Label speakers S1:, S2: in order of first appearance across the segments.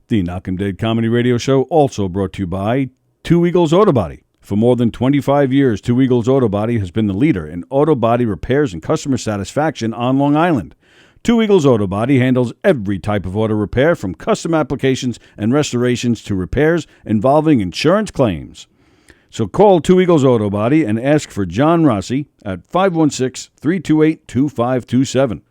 S1: The Knock 'em Dead Comedy Radio Show also brought to you by Two Eagles Auto Body. For more than 25 years, Two Eagles Auto Body has been the leader in auto body repairs and customer satisfaction on Long Island. Two Eagles Auto Body handles every type of auto repair, from custom applications and restorations to repairs involving insurance claims. So call Two Eagles Auto Body and ask for John Rossi at 516-328-2527.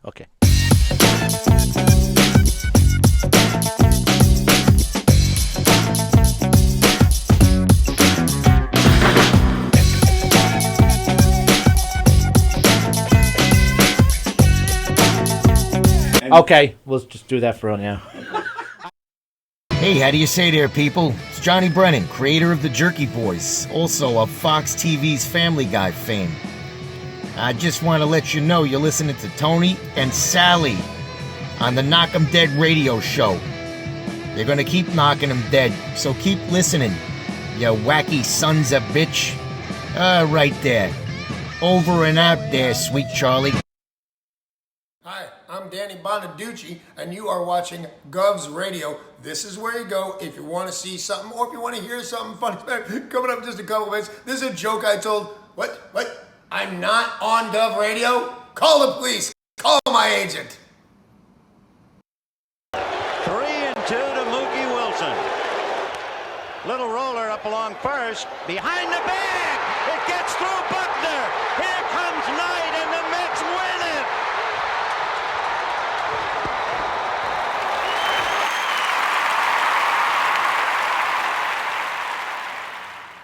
S2: Okay. Okay, we'll just do that for now.
S3: Hey, how do you say there, people? It's Johnny Brennan, creator of the Jerky Boys, also of Fox TV's Family Guy fame. I just want to let you know you're listening to Tony and Sally on the Knock 'em Dead radio show. They're going to keep knocking 'em dead, so keep listening, you wacky sons of bitch. Right there. Over and out there, sweet Charlie.
S4: Hi, I'm Danny Bonaducci, and you are watching Govs Radio. This is where you go if you want to see something, or if you want to hear something funny. Coming up in just a couple minutes, this is a joke I told. What? I'm not on Gov Radio? Call the police. Call my agent.
S5: 3-2 to Mookie Wilson. Little roller up along first. Behind the bag. It gets through Buckner. Here comes Knight, and the Mets win it.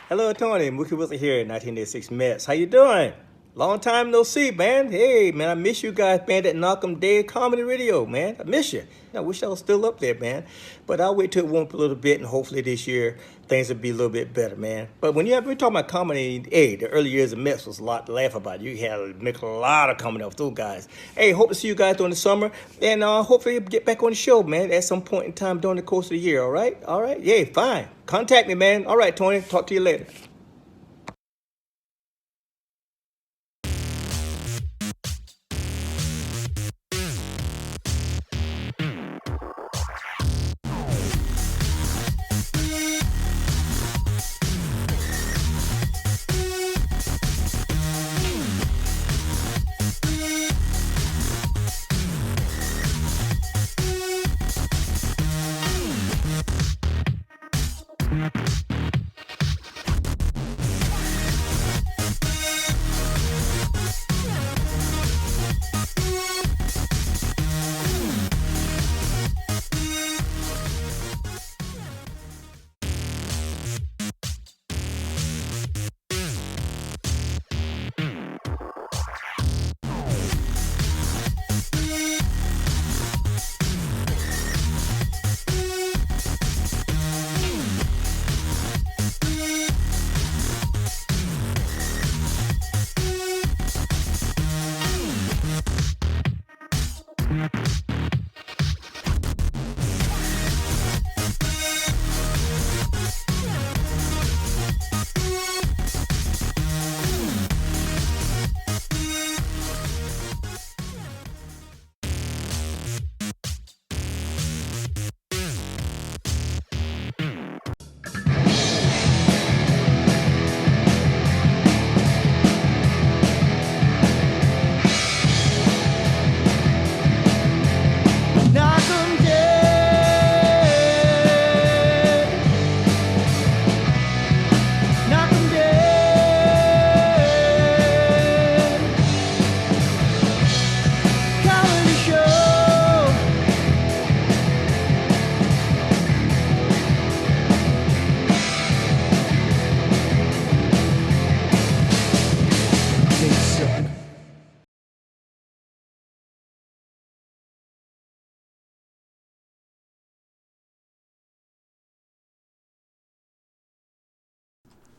S6: Hello, Tony. Mookie Wilson here, 1986 Mets. How you doing? Long time no see, man. Hey, man, I miss you guys, man, that Knock 'em Dead Comedy Radio, man. I miss you. I wish I was still up there, man. But I'll wait till it warm up a little bit, and hopefully this year things will be a little bit better, man. But when we're talking about comedy, hey, the early years of Mets was a lot to laugh about. You had to make a lot of comedy off those guys. Hey, hope to see you guys during the summer, and hopefully get back on the show, man, at some point in time during the course of the year, all right? All right? Yeah, fine. Contact me, man. All right, Tony. Talk to you later.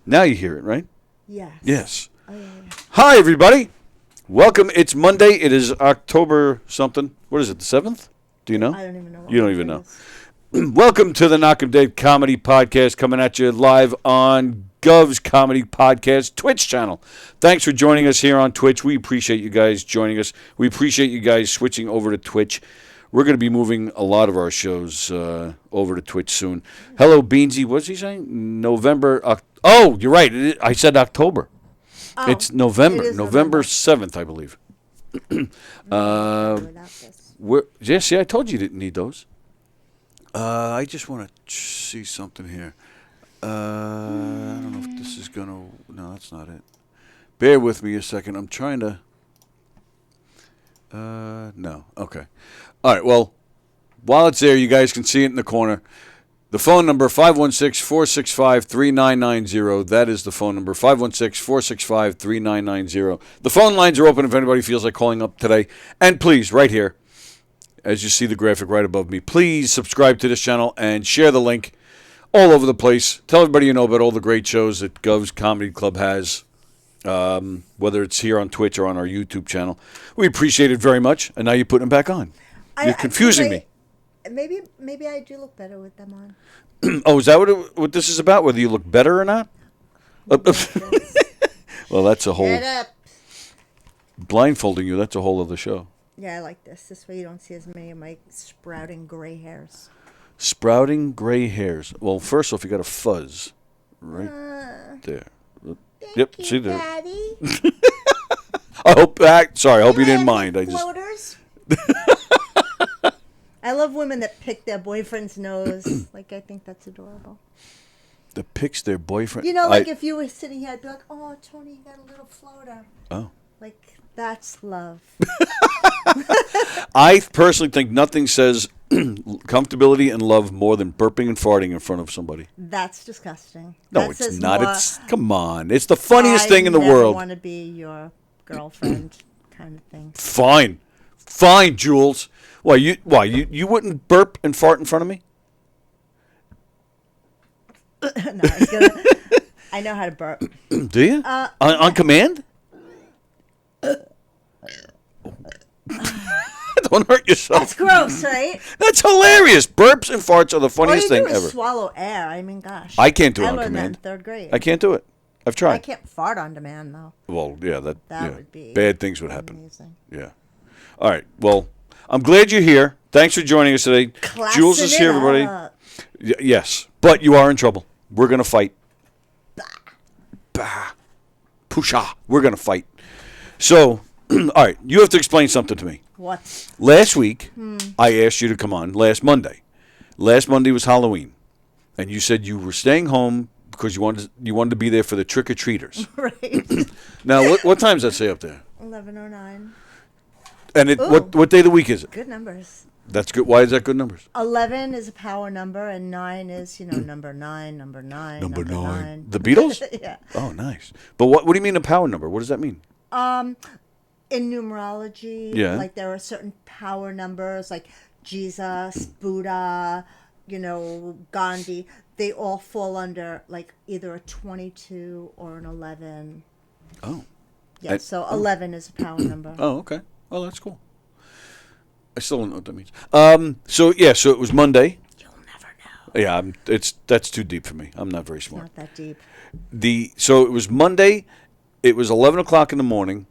S1: Now you hear it, right?
S7: Yes.
S1: Yes.
S7: Oh, yeah.
S1: Hi, everybody. Welcome. It's Monday. It is October something. What is it, the 7th? Do you know?
S7: I don't even know.
S1: You don't even know. Welcome to the Knock 'em Dead Comedy Podcast, coming at you live on Gov's Comedy Podcast Twitch channel. Thanks for joining us here on Twitch. We appreciate you guys joining us. We appreciate you guys switching over to Twitch. We're going to be moving a lot of our shows over to Twitch soon. Hello, Beansy. What's he saying? November. You're right. I said October.
S7: Oh,
S1: It's November.
S7: it is
S1: November 7th, I believe. I told you didn't need those. I just want to see something here. I don't know if this is going to... No, that's not it. Bear with me a second. I'm trying to... No. Okay. All right, well, while it's there, you guys can see it in the corner. The phone number, 516-465-3990. That is the phone number, 516-465-3990. The phone lines are open if anybody feels like calling up today. And please, right here, as you see the graphic right above me, please subscribe to this channel and share the link all over the place. Tell everybody you know about all the great shows that Gov's Comedy Club has, whether it's here on Twitch or on our YouTube channel. We appreciate it very much, and now you're putting them back on. You're confusing me.
S7: Maybe I do look better with them on.
S1: Oh, is that what this is about? Whether you look better or not? Well, that's a whole...
S7: Get up.
S1: Blindfolding you, that's a whole other show.
S7: Yeah, I like this. This way you don't see as many of my sprouting gray hairs.
S1: Sprouting gray hairs. Well, first off, you got a fuzz right there. Yep,
S7: Thank
S1: see
S7: you,
S1: there.
S7: Daddy.
S1: I hope you didn't mind.
S7: Floaters? I love women that pick their boyfriend's nose. Like, I think that's adorable.
S1: That picks their boyfriend.
S7: You know, like if you were sitting here, I'd be like, oh, Tony, you got a little floater.
S1: Oh.
S7: Like, that's love.
S1: I personally think nothing says comfortability and love more than burping and farting in front of somebody.
S7: That's disgusting.
S1: No,
S7: That
S1: it's
S7: says
S1: not.
S7: more,
S1: It's come on. It's the funniest thing in the
S7: I
S1: world.
S7: want to be your girlfriend kind of thing.
S1: Fine, Jules. Why you wouldn't burp and fart in front of me?
S7: No, I know how to burp.
S1: Do you? On command? Don't hurt yourself.
S7: That's gross, right?
S1: That's hilarious. Burps and farts are the
S7: All
S1: funniest
S7: you
S1: thing
S7: do is
S1: ever.
S7: swallow air. I mean, gosh.
S1: I can't do it
S7: I
S1: on
S7: learned
S1: command.
S7: that in 3rd grade.
S1: I can't do it. I've tried.
S7: I can't fart on demand, though.
S1: Well, yeah,
S7: That
S1: yeah.
S7: would be
S1: Bad things would happen.
S7: amazing.
S1: Yeah. All right. Well, I'm glad you're here. Thanks for joining us today. Jules is here, everybody. Yes, but you are in trouble. We're gonna fight. Bah. Pusha. We're gonna fight. So, all right. You have to explain something to me.
S7: What?
S1: Last week, I asked you to come on last Monday. Last Monday was Halloween, and you said you were staying home because you wanted to be there for the trick-or-treaters.
S7: Right.
S1: Now, what time does that say up there?
S7: 11:09.
S1: And what day of the week is it?
S7: Good numbers.
S1: That's good. Why is that good numbers?
S7: 11 is a power number, and 9 is, number 9, number 9,
S1: Number
S7: number
S1: 9. The Beatles?
S7: Yeah.
S1: Oh, nice. But what do you mean a power number? What does that mean?
S7: In numerology,
S1: Yeah.
S7: like there are certain power numbers, like Jesus, Buddha, Gandhi. They all fall under like either a 22 or an 11.
S1: Oh.
S7: Yeah, so 11 is a power number.
S1: Oh, okay. Oh, that's cool. I still don't know what that means. So it was Monday.
S7: You'll never know.
S1: Yeah, that's too deep for me. I'm not very smart.
S7: Not that deep.
S1: So it was Monday. It was 11 o'clock in the morning.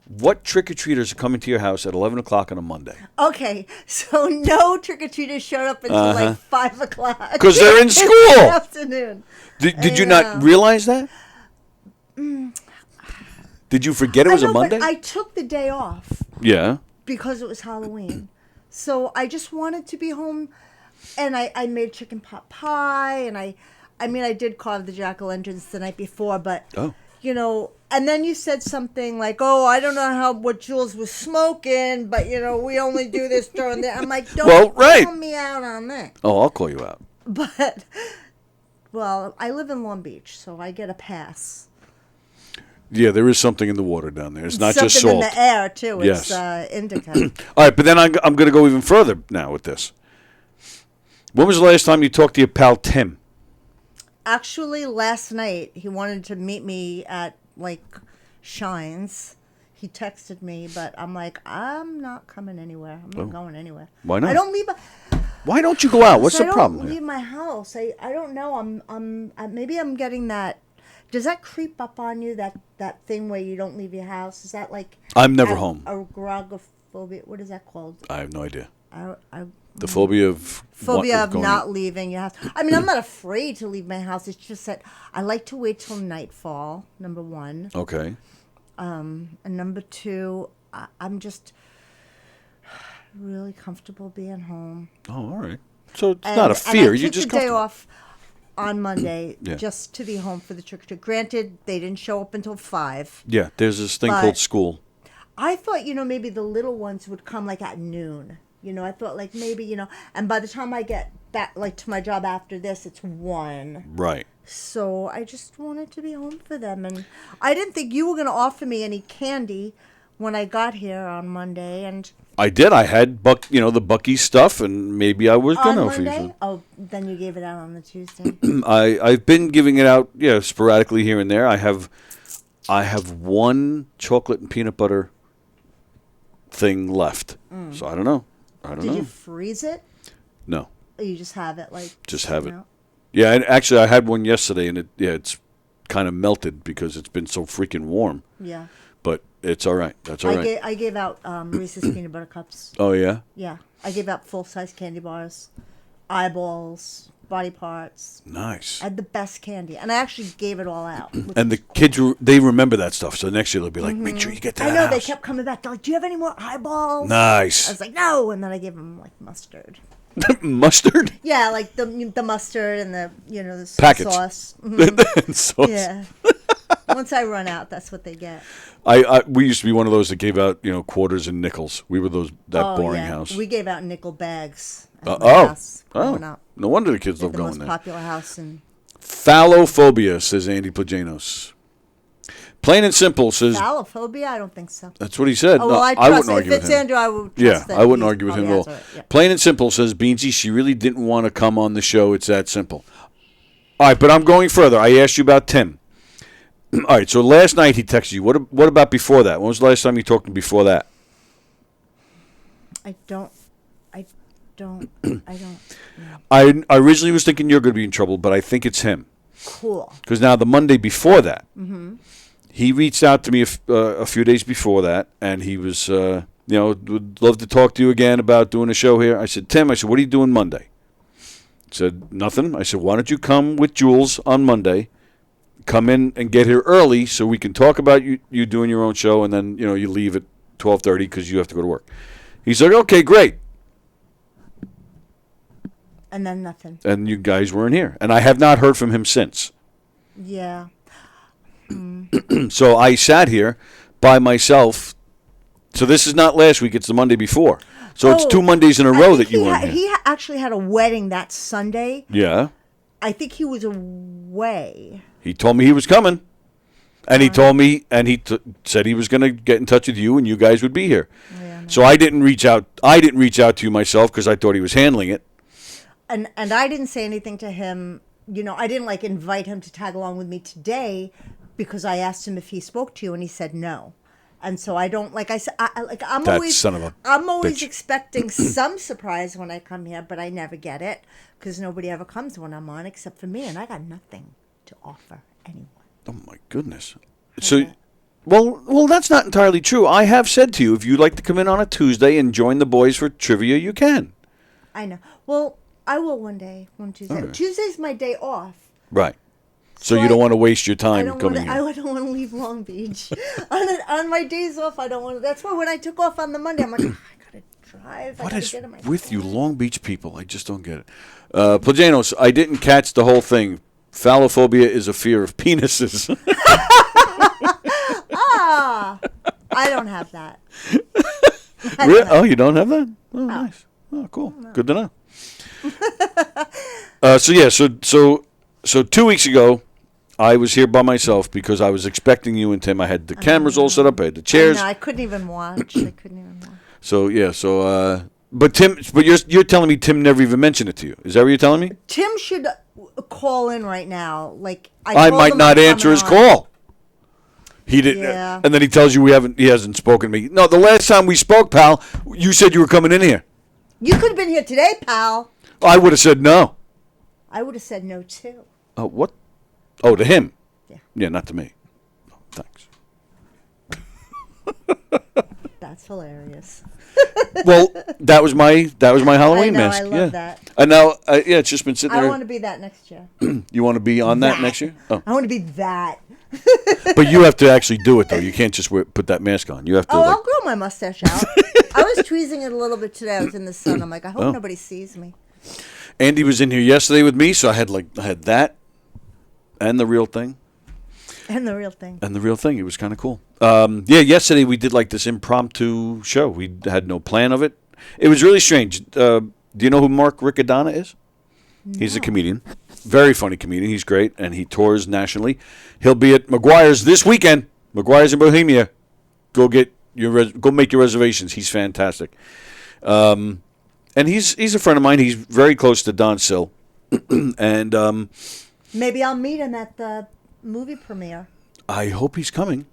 S1: What trick-or-treaters are coming to your house at 11 o'clock on a Monday?
S7: Okay, so no trick-or-treaters showed up until like 5 o'clock.
S1: Because they're in school.
S7: In the afternoon.
S1: Did you not realize that? Did you forget it was
S7: I know,
S1: a Monday?
S7: But I took the day off
S1: Yeah.
S7: because it was Halloween. So I just wanted to be home, and I made chicken pot pie, and I did carve the jack-o'-lanterns the night before, but, and then you said something like, oh, I don't know what Jules was smoking, but, we only do this during the... I'm like, don't call me out on that.
S1: Oh, I'll call you out.
S7: But, well, I live in Long Beach, so I get a pass.
S1: Yeah, there is something in the water down there. It's not just salt.
S7: Something in the air, too.
S1: Yes.
S7: It's indica.
S1: All right, but then I'm going to go even further now with this. When was the last time you talked to your pal Tim?
S7: Actually, last night, he wanted to meet me at, Shines. He texted me, but I'm like, I'm not coming anywhere. I'm not going anywhere.
S1: Why not?
S7: I don't leave.
S1: Why don't you go out? What's the problem
S7: I don't leave my house. I don't know. Maybe I'm getting that. Does that creep up on you? That thing where you don't leave your house? Is that like?
S1: I'm never home.
S7: Agoragophobia. What is that called?
S1: I have no idea.
S7: I
S1: The phobia of
S7: not leaving your house. I mean, I'm not afraid to leave my house. It's just that I like to wait till nightfall. Number one.
S1: Okay.
S7: And number two, I'm just really comfortable being home.
S1: Oh, all right. So it's not a fear. You're just
S7: comfortable. I took the day
S1: comfortable.
S7: off on Monday
S1: Yeah.
S7: just to be home for the trick or treat. Granted, they didn't show up until 5.
S1: Yeah, there's this thing
S7: But-
S1: called school.
S7: I thought, maybe the little ones would come like at noon. I thought like maybe, and by the time I get back like to my job after this, it's 1.
S1: Right.
S7: So I just wanted to be home for them. And I didn't think you were going to offer me any candy when I got here on Monday. And
S1: I did. I had the Bucky stuff, and maybe I was going
S7: on
S1: to offer you
S7: Monday?
S1: some.
S7: Oh, then you gave it out on the Tuesday.
S1: I've been giving it out, sporadically here and there. I have one chocolate and peanut butter thing left. So I don't know.
S7: Did you freeze it?
S1: No.
S7: Or you just have it like?
S1: Just have it.
S7: out?
S1: Yeah, and actually I had one yesterday, and it's kind of melted because it's been so freaking warm.
S7: Yeah.
S1: But it's all right. That's all right.
S7: I gave out Reese's peanut butter cups.
S1: Oh, yeah?
S7: Yeah. I gave out full-size candy bars, eyeballs, body parts.
S1: Nice.
S7: I had the best candy. And I actually gave it all out.
S1: And the kids, they remember that stuff. So next year they'll be like, make sure you get that
S7: I know.
S1: house.
S7: They kept coming back. They're like, do you have any more eyeballs?
S1: Nice.
S7: I was like, no. And then I gave them like mustard.
S1: Mustard?
S7: Yeah, like the mustard and the
S1: Packets.
S7: sauce.
S1: Sauce.
S7: Yeah. Once I run out, that's what they get.
S1: We used to be one of those that gave out, quarters and nickels. We were that boring
S7: yeah.
S1: house.
S7: We gave out nickel bags. At my house growing up.
S1: No wonder the kids love
S7: The
S1: going
S7: most
S1: there.
S7: popular house in
S1: Phallophobia, says Andy Plajanos. Plain and simple, says.
S7: Phallophobia? I don't think so.
S1: That's what he said.
S7: Oh, well, I
S1: wouldn't
S7: trust
S1: argue
S7: if
S1: with
S7: it's
S1: him.
S7: Andrew, I would
S1: Yeah,
S7: trust that
S1: I wouldn't
S7: he
S1: argue with him at
S7: probably
S1: all.
S7: has it, yeah.
S1: Plain and simple, says Beansy. She really didn't want to come on the show. It's that simple. All right, but I'm going further. I asked you about Tim. All right, so last night he texted you. What about before that? When was the last time you talked to him before that?
S7: I don't.
S1: I originally was thinking you're going to be in trouble, but I think it's him.
S7: Cool.
S1: Because now the Monday before that, he reached out to me a few days before that, and he was, would love to talk to you again about doing a show here. I said, Tim, what are you doing Monday? He said, nothing. I said, why don't you come with Jules on Monday? Come in and get here early so we can talk about you doing your own show, and then, you leave at 12:30 because you have to go to work. He's like, okay, great.
S7: And then nothing.
S1: And you guys weren't here. And I have not heard from him since.
S7: Yeah.
S1: So I sat here by myself. So this is not last week. It's the Monday before. So it's 2 Mondays in a row that you weren't here.
S7: He actually had a wedding that Sunday.
S1: Yeah.
S7: I think he was away.
S1: He told me he was coming. And he told me, and he said he was going to get in touch with you and you guys would be here.
S7: Yeah, no.
S1: So I didn't reach out. I didn't reach out to you myself because I thought he was handling it.
S7: And I didn't say anything to him. I didn't invite him to tag along with me today because I asked him if he spoke to you and he said no. And so I don't, like I said, I'm
S1: That
S7: always
S1: son of a
S7: I'm always
S1: bitch.
S7: expecting some surprise when I come here, but I never get it because nobody ever comes when I'm on except for me, and I got nothing to offer anyone.
S1: Oh, my goodness. So, well, that's not entirely true. I have said to you, if you'd like to come in on a Tuesday and join the boys for trivia, you can.
S7: I know. Well, I will one Tuesday.
S1: Okay.
S7: Tuesday's my day off.
S1: Right. So you don't want to waste your
S7: I
S1: time
S7: don't
S1: coming
S7: want
S1: here.
S7: to leave Long Beach. on my days off, I don't want to. That's why when I took off on the Monday, I'm like, I got to drive.
S1: What
S7: I
S1: is
S7: gotta get in my
S1: with you
S7: car.
S1: Long Beach people? I just don't get it. Plajanos, I didn't catch the whole thing. Phallophobia is a fear of penises.
S7: I don't have that.
S1: Really? Oh, you don't have that? Oh, nice. Oh, cool. Good to know. So 2 weeks ago, I was here by myself because I was expecting you and Tim. I had the cameras all set up. I had the chairs.
S7: I couldn't even watch. I couldn't even watch.
S1: So yeah. But you're telling me Tim never even mentioned it to you. Is that what you're telling me?
S7: Tim should call in right now. Like
S1: I
S7: told
S1: might
S7: him
S1: not
S7: I'm
S1: answer his
S7: coming on.
S1: call. He didn't,
S7: Yeah.
S1: and then he tells you he hasn't spoken to me. No, the last time we spoke, pal, you said you were coming in here.
S7: You could have been here today, pal.
S1: I would have said no.
S7: I would have said no too.
S1: What? Oh, to him.
S7: Yeah.
S1: Yeah, not to me. Oh, thanks.
S7: That's hilarious.
S1: Well, that was my Halloween
S7: I know,
S1: mask.
S7: I love
S1: yeah.
S7: that.
S1: And now, it's just been sitting
S7: I
S1: there.
S7: want to be that next year.
S1: You want to be on that next year? Oh.
S7: I want to be that.
S1: But you have to actually do it, though. You can't just put that mask on. You have to.
S7: I'll grow my mustache out. I was tweezing it a little bit today. I was in the sun. I'm like, I hope nobody sees me.
S1: Andy was in here yesterday with me, so I had that and the real thing.
S7: And the real thing.
S1: And the real thing. It was kind of cool. Yesterday we did like this impromptu show. We had no plan of it. It was really strange. Do you know who Mark Riccadonna is? No. He's a comedian. Very funny comedian. He's great, and he tours nationally. He'll be at McGuire's this weekend. McGuire's in Bohemia. Go make your reservations. He's fantastic. And he's a friend of mine. He's very close to Don Sill. And
S7: maybe I'll meet him at the movie premiere.
S1: I hope he's coming.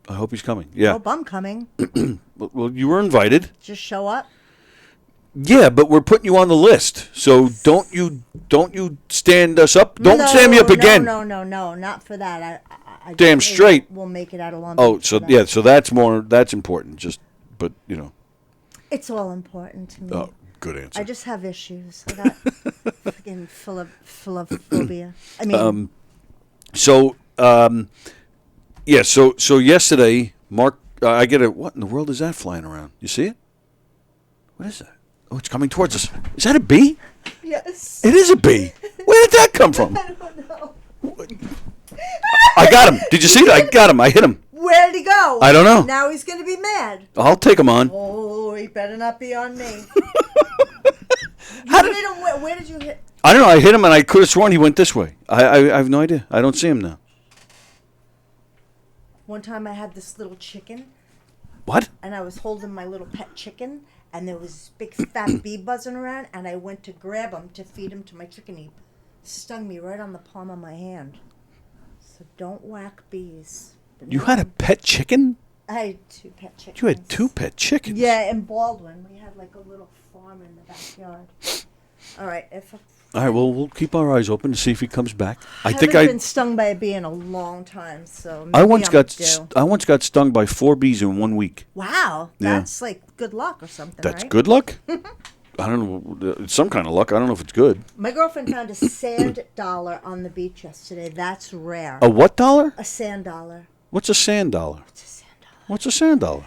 S1: Yeah.
S7: I hope I'm coming.
S1: Well, you were invited.
S7: Just show up.
S1: Yeah, but we're putting you on the list. So don't you stand us up. Don't stand me up again.
S7: No, not for that. I
S1: damn straight.
S7: We'll make it out of Long Beach.
S1: So yeah, so that's important. But
S7: it's all important to me.
S1: Oh, good answer.
S7: I just have issues. I got fucking full of phobia. I mean,
S1: So yesterday, Mark, I get it. What in the world is that flying around? You see it? What is that? Oh, it's coming towards us. Is that a bee?
S7: yes.
S1: It is a bee. Where did that come from?
S7: I don't know.
S1: I got him. Did you see that? I got him. I hit him.
S7: Where did he go?
S1: I don't know.
S7: Now he's going to be mad.
S1: I'll take him on.
S7: Oh, he better not be on me. Where did you hit?
S1: I don't know. I hit him, and I could have sworn he went this way. I have no idea. I don't see him now.
S7: One time I had this little chicken.
S1: What?
S7: And I was holding my little pet chicken, and there was this big fat bee buzzing around, and I went to grab him to feed him to my chicken. He stung me right on the palm of my hand. So don't whack bees.
S1: You had a pet chicken?
S7: I had 2 pet chickens.
S1: You had 2 pet chickens?
S7: Yeah, in Baldwin. We had like a little farm in the backyard. All right.
S1: All right, well, we'll keep our eyes open to see if he comes back.
S7: I haven't been stung by a bee in a long time, so maybe
S1: I once got stung by 4 bees in 1 week.
S7: Wow,
S1: Yeah.
S7: that's like good luck or something,
S1: That's
S7: right?
S1: good luck? I don't know. It's some kind of luck. I don't know if it's good.
S7: My girlfriend found a sand dollar on the beach yesterday. That's rare.
S1: A what dollar?
S7: A sand dollar.
S1: What's a sand dollar?
S7: It's a sand dollar.
S1: What's a sand dollar?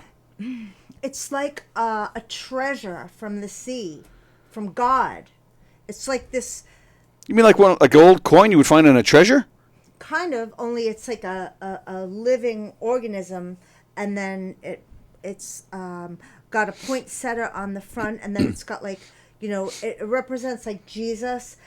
S7: It's like a treasure from the sea, from God. It's like this
S1: You mean like an old coin you would find in a treasure?
S7: kind of, only it's like a living organism, and then it's got a poinsettia on the front, and then it's got like, it represents like Jesus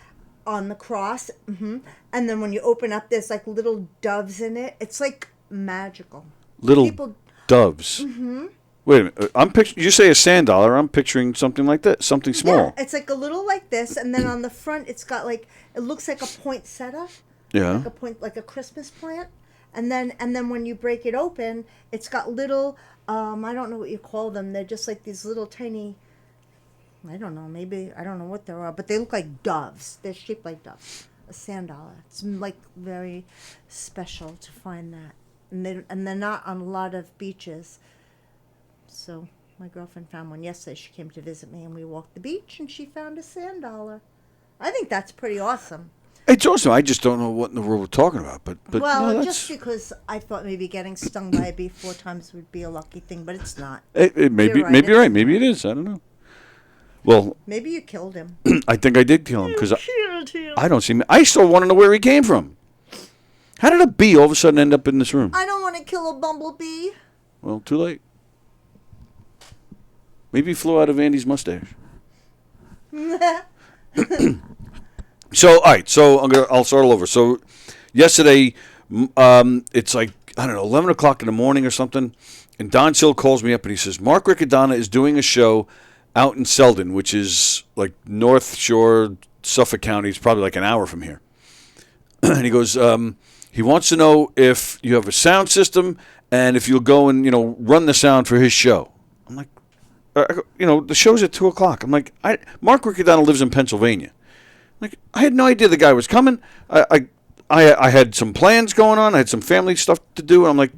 S7: on the cross. And then when you open up, there's like little doves in it. It's like magical.
S1: Little doves. Mm-hmm. Wait a minute. You say a sand dollar. I'm picturing something like that, something small.
S7: Yeah, it's like a little like this, and then on the front, it's got like, it looks like a poinsettia.
S1: Yeah.
S7: Like a Christmas plant. And then when you break it open, it's got little, I don't know what you call them. They're just like these little tiny, I don't know, maybe, I don't know what they are, but they look like doves. They're shaped like doves. A sand dollar. It's like very special to find that. And they're not on a lot of beaches. So my girlfriend found one yesterday. She came to visit me, and we walked the beach, and she found a sand dollar. I think that's pretty awesome.
S1: It's awesome. I just don't know what in the world we're talking about. But
S7: well,
S1: no,
S7: just because I thought maybe getting stung by a bee 4 times would be a lucky thing, but it's not.
S1: Maybe you're right. Maybe it is. I don't know. Well,
S7: maybe you killed him.
S1: I think I did kill him because I don't see him. I still want to know where he came from. How did a bee all of a sudden end up in this room?
S7: I don't want to kill a bumblebee.
S1: Well, too late. Maybe he flew out of Andy's mustache. So, all right. So I'll start all over. So, yesterday, it's like, I don't know, 11 o'clock in the morning or something, and Don Sill calls me up and he says, Mark Riccadonna is doing a show out in Selden, which is like North Shore, Suffolk County. It's probably like an hour from here. And he goes, he wants to know if you have a sound system and if you'll go and, run the sound for his show. I'm like, the show's at 2:00. I'm like, Mark Riccadonna lives in Pennsylvania. Like, I had no idea the guy was coming. I had some plans going on. I had some family stuff to do. And I'm like,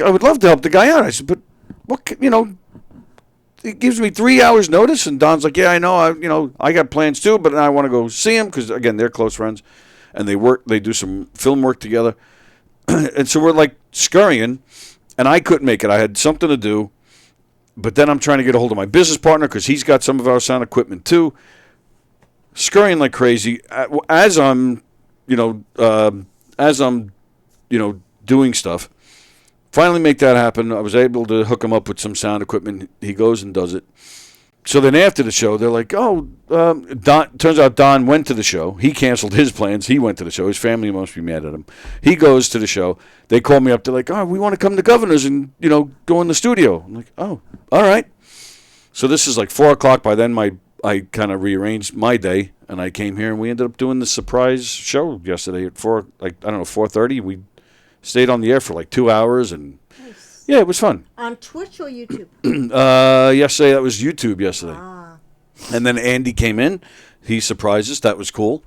S1: I would love to help the guy out. I said, but what, it gives me 3 hours notice. And Don's like, yeah, I know. I got plans too, but I want to go see him because, again, they're close friends. And they do some film work together. And so we're like scurrying. And I couldn't make it. I had something to do. But then I'm trying to get a hold of my business partner because he's got some of our sound equipment too. Scurrying like crazy as I'm doing stuff. Finally make that happen. I was able to hook him up with some sound equipment. He goes and does it. So then after the show, they're like, Don. Turns out Don went to the show. He canceled his plans. He went to the show. His family must be mad at him. He goes to the show. They call me up. They're like, we want to come to Governor's and, go in the studio. I'm like, all right. So this is like 4:00. By then, I kind of rearranged my day, and I came here, and we ended up doing the surprise show yesterday at 4:30. We stayed on the air for like 2 hours, and yeah, it was fun.
S7: On Twitch or YouTube?
S1: Yesterday, that was YouTube yesterday. And then Andy came in. He surprised us. That was cool.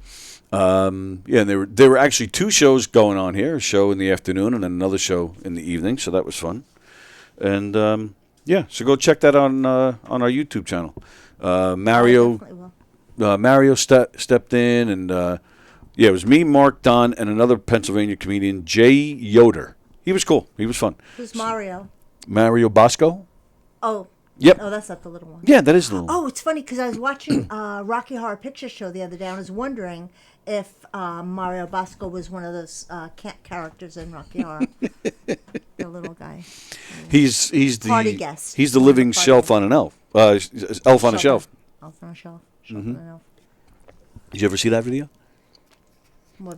S1: And there were actually 2 shows going on here, a show in the afternoon and then another show in the evening, so that was fun. And, so go check that on our YouTube channel. Mario stepped in, and, it was me, Mark, Don, and another Pennsylvania comedian, Jay Yoder. He was cool. He was fun.
S7: Who's Mario?
S1: Mario Bosco.
S7: Oh.
S1: Yep.
S7: Oh, that's not the little one.
S1: Yeah, that is the little one.
S7: Oh, it's funny because I was watching Rocky Horror Picture Show the other day. I was wondering if Mario Bosco was one of those characters in Rocky Horror. The little guy. He's the
S2: party guest.
S1: He's the living shelf on an elf. Elf on a shelf.
S7: Elf on a shelf.
S1: Mm-hmm. Did you ever see that video?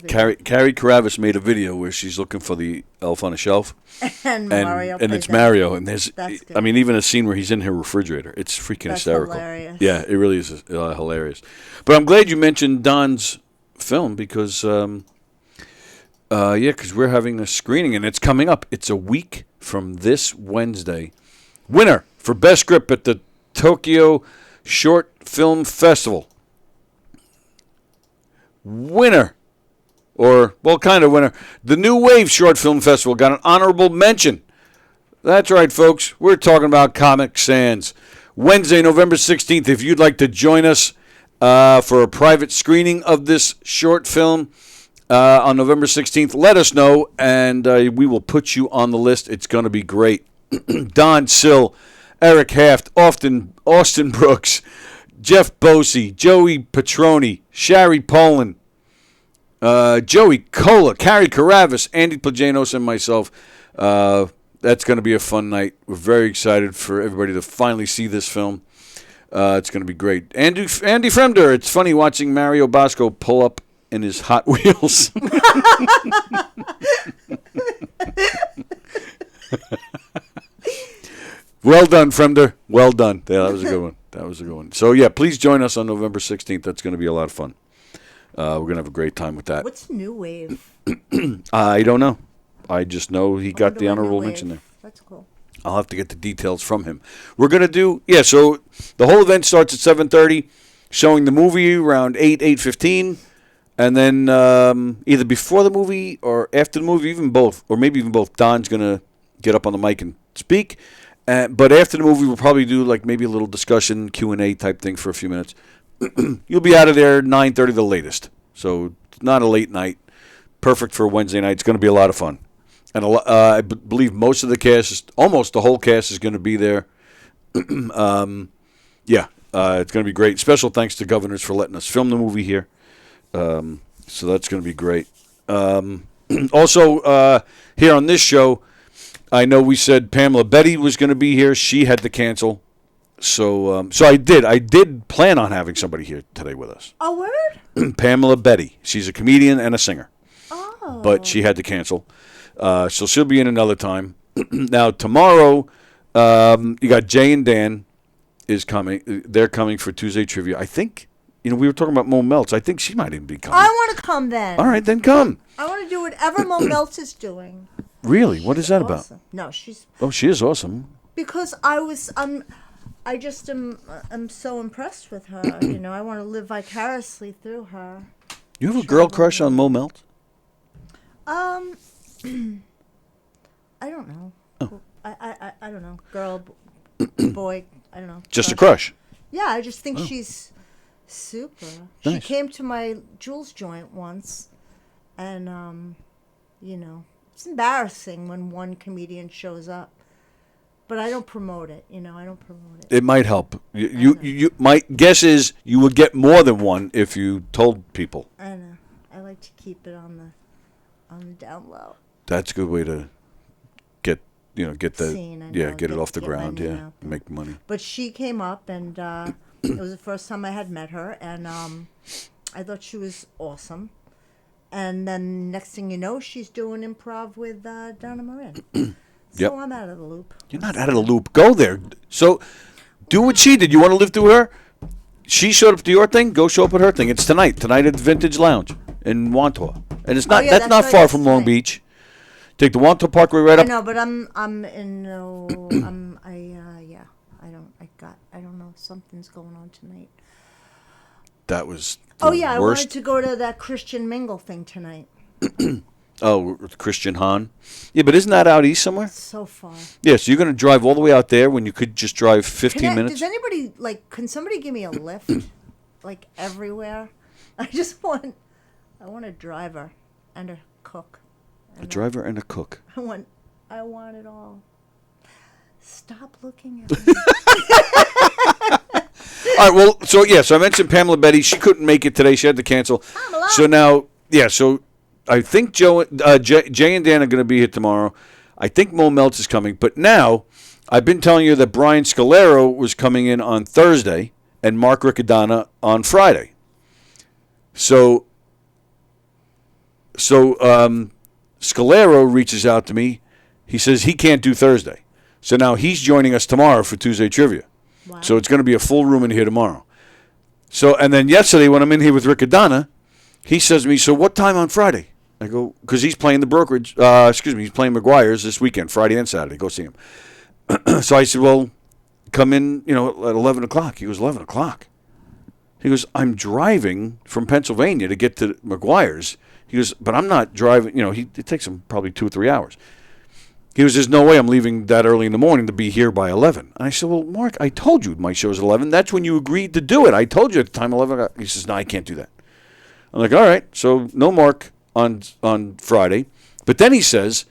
S1: Carrie Karavis made a video where she's looking for the elf on a shelf,
S7: and
S1: it's Mario, and there's, I mean, even a scene where he's in her refrigerator. It's freaking hysterical.
S7: Hilarious.
S1: Yeah, it really is hilarious. But I'm glad you mentioned Don's film because, because we're having a screening and it's coming up. It's a week from this Wednesday. Winner for best script at the Tokyo Short Film Festival. Winner. Kind of winner. The New Wave Short Film Festival got an honorable mention. That's right, folks. We're talking about Comic Sans. Wednesday, November 16th, if you'd like to join us for a private screening of this short film on November 16th, let us know, and we will put you on the list. It's going to be great. Don Sill, Eric Haft, Austin Brooks, Jeff Bosey, Joey Petroni, Shari Poland, Joey Cola, Carrie Karavis, Andy Plajanos, and myself. That's going to be a fun night. We're very excited for everybody to finally see this film. It's going to be great. Andy Fremder, it's funny watching Mario Bosco pull up in his Hot Wheels. Well done, Fremder. Well done. Yeah, that was a good one. So, yeah, please join us on November 16th. That's going to be a lot of fun. We're going to have a great time with that.
S7: What's New Wave?
S1: I don't know. I just know he got the honorable mention there.
S7: That's cool.
S1: I'll have to get the details from him. We're going to do, so the whole event starts at 7:30, showing the movie around 8:15, and then either before the movie or after the movie, even both, or maybe even both, Don's going to get up on the mic and speak. But after the movie, we'll probably do like maybe a little discussion, Q&A type thing for a few minutes. You'll be out of there 9:30 the latest. So it's not a late night. Perfect for a Wednesday night. It's going to be a lot of fun. And I believe most of the cast, almost the whole cast, is going to be there. It's going to be great. Special thanks to Governors for letting us film the movie here. So that's going to be great. Also, here on this show, I know we said Pamela Betty was going to be here. She had to cancel. So I did plan on having somebody here today with us.
S7: A word?
S1: Pamela Betty. She's a comedian and a singer.
S7: Oh.
S1: But she had to cancel. So she'll be in another time. Now, tomorrow, you got Jay and Dan is coming. They're coming for Tuesday Trivia. I think, we were talking about Mo Meltz. I think she might even be coming.
S7: I want to come then.
S1: All right, then come.
S7: I want to do whatever Mo Meltz is doing.
S1: Really? What is that
S7: awesome.
S1: about?
S7: No, she's...
S1: Oh, she is awesome.
S7: because I just am so impressed with her. You know, I want to live vicariously through her.
S1: You have a girl crush on Mo Melt?
S7: I don't know. Oh. I don't know. Girl, boy, I don't know.
S1: Just a crush.
S7: Yeah, I just think she's super.
S1: Nice.
S7: She came to my Jules joint once, and you know, it's embarrassing when one comedian shows up, but I don't promote it. You know, I don't promote it.
S1: It might help. You my guess is you would get more than one if you told people.
S7: I know. I like to keep it on the down low.
S1: That's a good way to get the
S7: Scene,
S1: get it off the ground,
S7: yeah,
S1: make money.
S7: But she came up, and it was the first time I had met her, and I thought she was awesome. And then next thing you know, she's doing improv with Donna Marin. So
S1: Yep.
S7: I'm out of the loop.
S1: You're not out of the loop. Go there. So do what she did. You want to live through her? She showed up to your thing. Go show up at her thing. It's tonight. Tonight at the Vintage Lounge in Wantor. And it's not
S7: yeah,
S1: that's not
S7: right,
S1: far
S7: that's
S1: from Long
S7: tonight.
S1: Beach. Take the Wantor Parkway right
S7: I
S1: up.
S7: know, but I'm in no. I don't know. Something's going on tonight.
S1: That was
S7: Oh yeah, I
S1: worst.
S7: wanted to go to that Christian Mingle thing tonight.
S1: Oh, Christian Hahn. Yeah, but isn't that out east somewhere?
S7: So far.
S1: Yeah, so you're going to drive all the way out there when you could just drive 15 minutes?
S7: Does anybody can somebody give me a lift, everywhere? I want a driver and a cook.
S1: A driver and a cook.
S7: I want it all. Stop looking at me.
S1: All right, well, so I mentioned Pamela Betty. She couldn't make it today. She had to cancel.
S7: Pamela.
S1: So now, so I think Jay and Dan are going to be here tomorrow. I think Mo Meltz is coming. But now, I've been telling you that Brian Scalero was coming in on Thursday and Mark Riccadonna on Friday. So Scalero reaches out to me. He says he can't do Thursday. So now he's joining us tomorrow for Tuesday Trivia.
S7: Wow.
S1: So it's going to be a full room in here tomorrow. So, and then yesterday when I'm in here with Riccadonna, he says to me, so what time on Friday? I go, because he's playing the brokerage, he's playing McGuire's this weekend, Friday and Saturday. Go see him. So I said, well, come in, at 11 o'clock. He goes, 11 o'clock? He goes, I'm driving from Pennsylvania to get to McGuire's. He goes, but I'm not driving, it takes him probably 2 or 3 hours. He goes, there's no way I'm leaving that early in the morning to be here by 11. And I said, well, Mark, I told you my show's at 11. That's when you agreed to do it. I told you at the time 11. He says, no, I can't do that. I'm like, all right. So no Mark on Friday. But then he goes,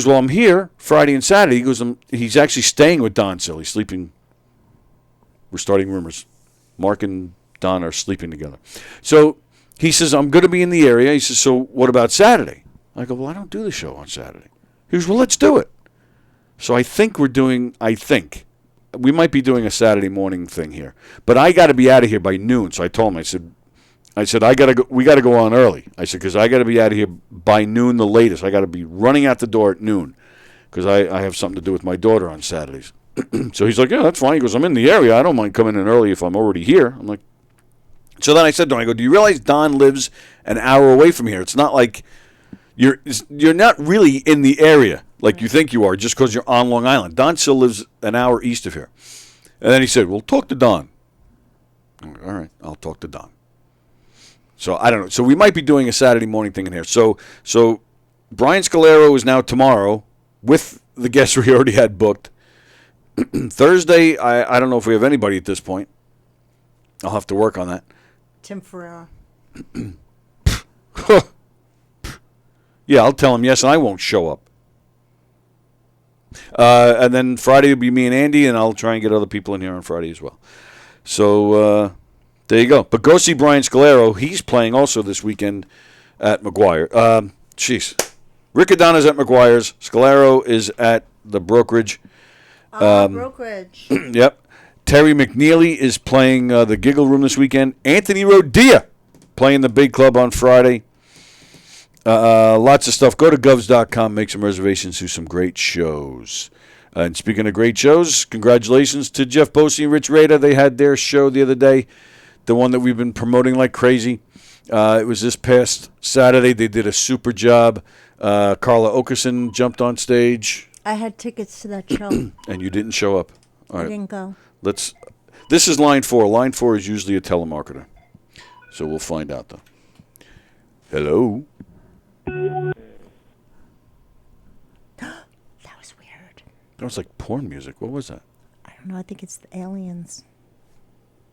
S1: well, I'm here Friday and Saturday. He goes, he's actually staying with Don still. He's sleeping. We're starting rumors. Mark and Don are sleeping together. So he says, I'm going to be in the area. He says, so what about Saturday? I go, well, I don't do the show on Saturday. He goes, well, let's do it. So I think we might be doing a Saturday morning thing here. But I got to be out of here by noon. So I told him, I said, we got to go on early. I said, because I got to be out of here by noon the latest. I got to be running out the door at noon because I have something to do with my daughter on Saturdays. So he's like, yeah, that's fine. He goes, I'm in the area. I don't mind coming in early if I'm already here. I'm like, so then I said to him, I go, do you realize Don lives an hour away from here? It's not like you're not really in the area like you think you are just because you're on Long Island. Don still lives an hour east of here. And then he said, well, talk to Don. I'm like, all right, I'll talk to Don. So I don't know. So we might be doing a Saturday morning thing in here. So Brian Scalero is now tomorrow with the guests we already had booked. Thursday, I don't know if we have anybody at this point. I'll have to work on that.
S7: Tim Ferrera.
S1: Yeah, I'll tell him yes, and I won't show up. And then Friday will be me and Andy, and I'll try and get other people in here on Friday as well. So there you go. But go see Brian Scalero. He's playing also this weekend at McGuire. Riccadonna's at McGuire's. Scalero is at the brokerage.
S7: Brokerage.
S1: Yep. Terry McNeely is playing the Giggle Room this weekend. Anthony Rodia playing the Big Club on Friday. Lots of stuff. Go to govs.com, make some reservations to some great shows. And speaking of great shows, congratulations to Jeff Bosey and Rich Rader. They had their show the other day, the one that we've been promoting like crazy. It was this past Saturday. They did a super job. Carla Okerson jumped on stage.
S7: I had tickets to that show.
S1: And you didn't show up. All
S7: I
S1: right.
S7: didn't go.
S1: This is line 4. Line 4 is usually a telemarketer. So we'll find out, though. Hello?
S7: That was weird.
S1: That was like porn music. What was that?
S7: I don't know. I think it's the aliens.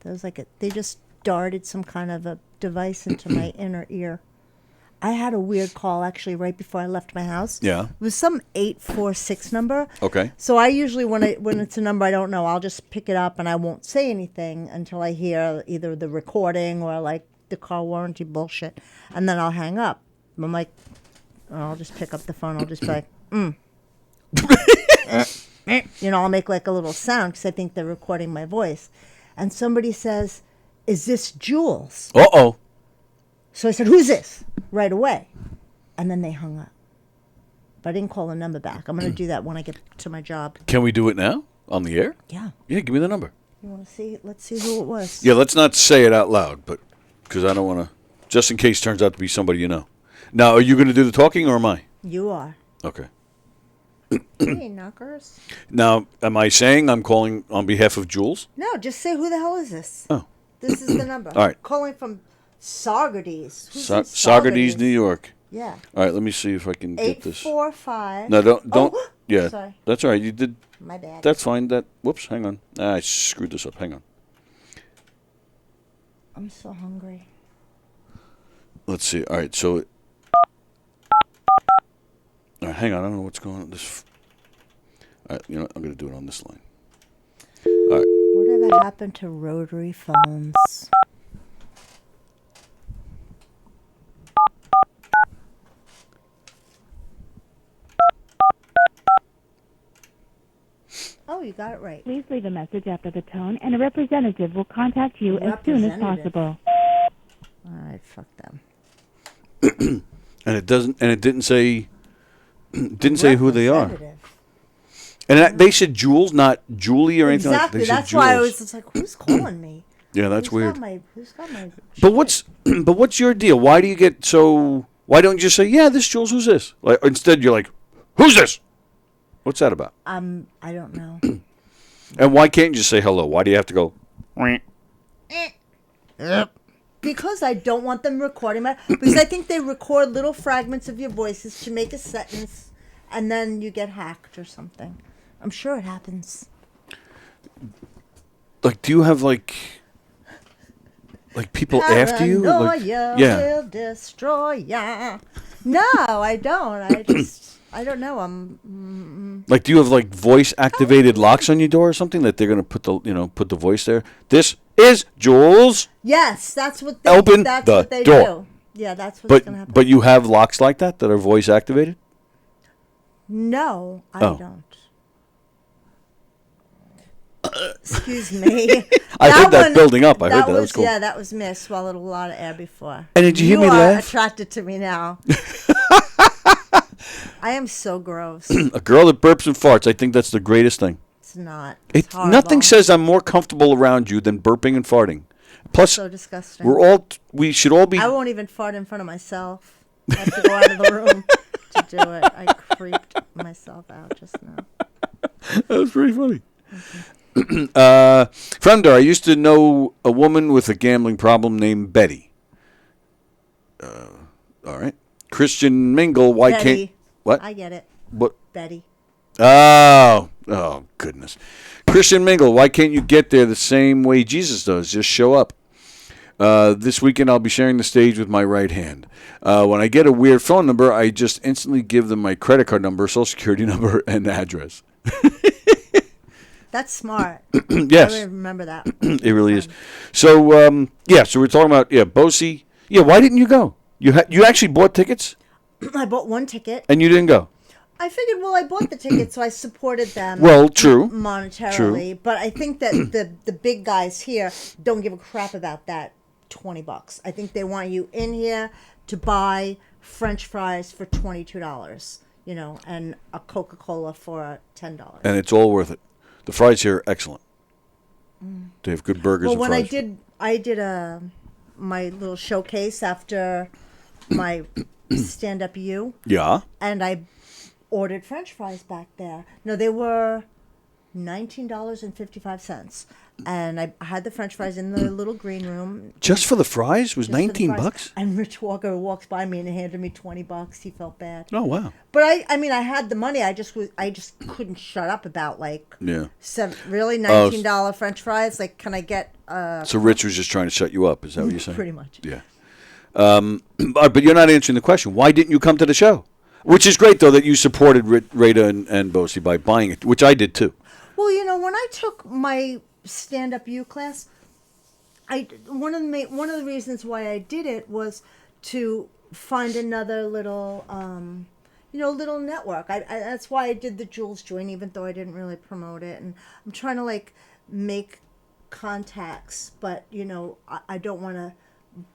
S7: That was they just darted some kind of a device into my inner ear. I had a weird call actually right before I left my house.
S1: Yeah.
S7: It was some 846 number.
S1: Okay.
S7: So I usually when it's a number I don't know, I'll just pick it up and I won't say anything until I hear either the recording or like the car warranty bullshit, and then I'll hang up. I'm like, I'll just pick up the phone. I'll just be like, I'll make like a little sound because I think they're recording my voice. And somebody says, "Is this Jules?"
S1: Uh-oh.
S7: So I said, "Who's this?" right away. And then they hung up. But I didn't call the number back. I'm going to do that when I get to my job.
S1: Can we do it now? On the air?
S7: Yeah.
S1: Yeah, give me the number.
S7: You want to see? Let's see who it was.
S1: Yeah, let's not say it out loud, but because I don't want to, just in case it turns out to be somebody you know. Now, are you going to do the talking or am I?
S7: You are.
S1: Okay.
S7: Hey, knockers.
S1: Now, am I saying I'm calling on behalf of Jules?
S7: No, just say who the hell is this?
S1: Oh.
S7: This is the number.
S1: All right.
S7: Calling from Saugerties. Who's in
S1: Saugerties, New York.
S7: Yeah.
S1: All right, let me see if I can get this.
S7: 845.
S1: No, don't.
S7: Oh,
S1: yeah,
S7: sorry.
S1: that's all right. You did.
S7: My bad.
S1: That's fine. Whoops, hang on. I screwed this up. Hang on.
S7: I'm so hungry.
S1: Let's see. All right, so. All right, hang on. I don't know what's going on. All right, you know what? I'm going to do it on this line. All right.
S7: Whatever happened to rotary phones? Oh, you got it right.
S8: Please leave a message after the tone, and a representative will contact you as soon as possible.
S7: All right, fuck them.
S1: And it doesn't. And it didn't say. Didn't say who they are. And they said Jules, not Julie or anything.
S7: Exactly.
S1: Like that.
S7: That's why I was just like, who's calling me?
S1: Yeah, that's weird.
S7: Who's got my
S1: But
S7: shit?
S1: what's your deal? Why do you get so? Why don't you just say, yeah, this Jules? Who's this? Like instead, you're like, who's this? What's that about?
S7: I don't know.
S1: And why can't you just say hello? Why do you have to go?
S7: Because I don't want them recording because I think they record little fragments of your voices to make a sentence, and then you get hacked or something. I'm sure it happens.
S1: Like, do you have like people after you? Like,
S7: yeah. Will destroy ya. No, I don't. I don't know.
S1: Like, do you have like voice activated locks on your door or something that they're gonna put the voice there? This is Jules.
S7: Yes, that's what they
S1: Open
S7: that's
S1: the
S7: what they
S1: door.
S7: do. Yeah, that's what's gonna happen.
S1: But you have locks like that are voice activated?
S7: No, I don't. Excuse me.
S1: I heard that building up. I heard that. That was cool.
S7: Yeah, that was me. I swallowed a lot of air before.
S1: And did you hear me
S7: You are
S1: laugh?
S7: attracted to me now. I am so gross.
S1: A girl that burps and farts. I think that's the greatest thing.
S7: It's not. It's horrible.
S1: Nothing says I'm more comfortable around you than burping and farting. Plus,
S7: so disgusting.
S1: We should all be.
S7: I won't even fart in front of myself. I have to go out of the room to do it. I creeped myself out just now.
S1: That was pretty funny. Fremder, I used to know a woman with a gambling problem named Betty. All right. Christian Mingle, why
S7: Betty.
S1: can't... What?
S7: I get it.
S1: What?
S7: Betty.
S1: Oh, goodness. Christian Mingle, why can't you get there the same way Jesus does? Just show up. This weekend I'll be sharing the stage with my right hand. When I get a weird phone number, I just instantly give them my credit card number, social security number, and address.
S7: That's smart.
S1: Yes.
S7: I remember that.
S1: It really is. So, so we're talking about, Bosie. Yeah, why didn't you go? You actually bought tickets?
S7: I bought one ticket.
S1: And you didn't go?
S7: I figured, I bought the ticket, so I supported them.
S1: Well, true.
S7: Monetarily.
S1: True.
S7: But I think that the big guys here don't give a crap about that $20. I think they want you in here to buy French fries for $22, and a Coca-Cola for $10.
S1: And it's all worth it. The fries here are excellent. They have good burgers and
S7: when
S1: fries.
S7: I did my little showcase after my stand-up U.
S1: Yeah.
S7: And I ordered French fries back there. No, they were $19.55, and I had the French fries in the little green room.
S1: Just for the fries was
S7: Just for the
S1: 19
S7: fries.
S1: bucks?
S7: And Rich Walker walks by me and handed me $20. He felt bad.
S1: Oh, wow.
S7: But I mean, I had the money. I just couldn't shut up about like
S1: Yeah.
S7: really $19 French fries. Like, can I get?
S1: So Rich was just trying to shut you up. Is that what you're saying?
S7: Pretty much.
S1: Yeah. But you're not answering the question. Why didn't you come to the show? Which is great, though, that you supported Rada and Bosie by buying it, which I did, too.
S7: Well, when I took my stand-up U class, one of the reasons why I did it was to find another little, little network. That's why I did the Jules Joint, even though I didn't really promote it. And I'm trying to like make contacts, but I don't want to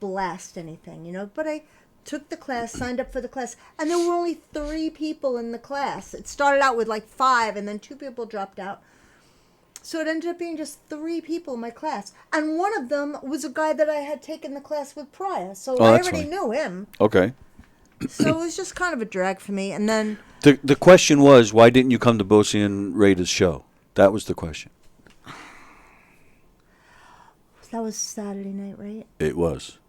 S7: blast anything, But I took the class, signed up for the class, and there were only 3 people in the class. It started out with like 5, and then 2 people dropped out. So it ended up being just 3 people in my class. And one of them was a guy that I had taken the class with prior. So I already knew him.
S1: Okay.
S7: So it was just kind of a drag for me. And then
S1: The question was, why didn't you come to Bosie and Rada's show? That was the question.
S7: that was Saturday night, right?
S1: It was.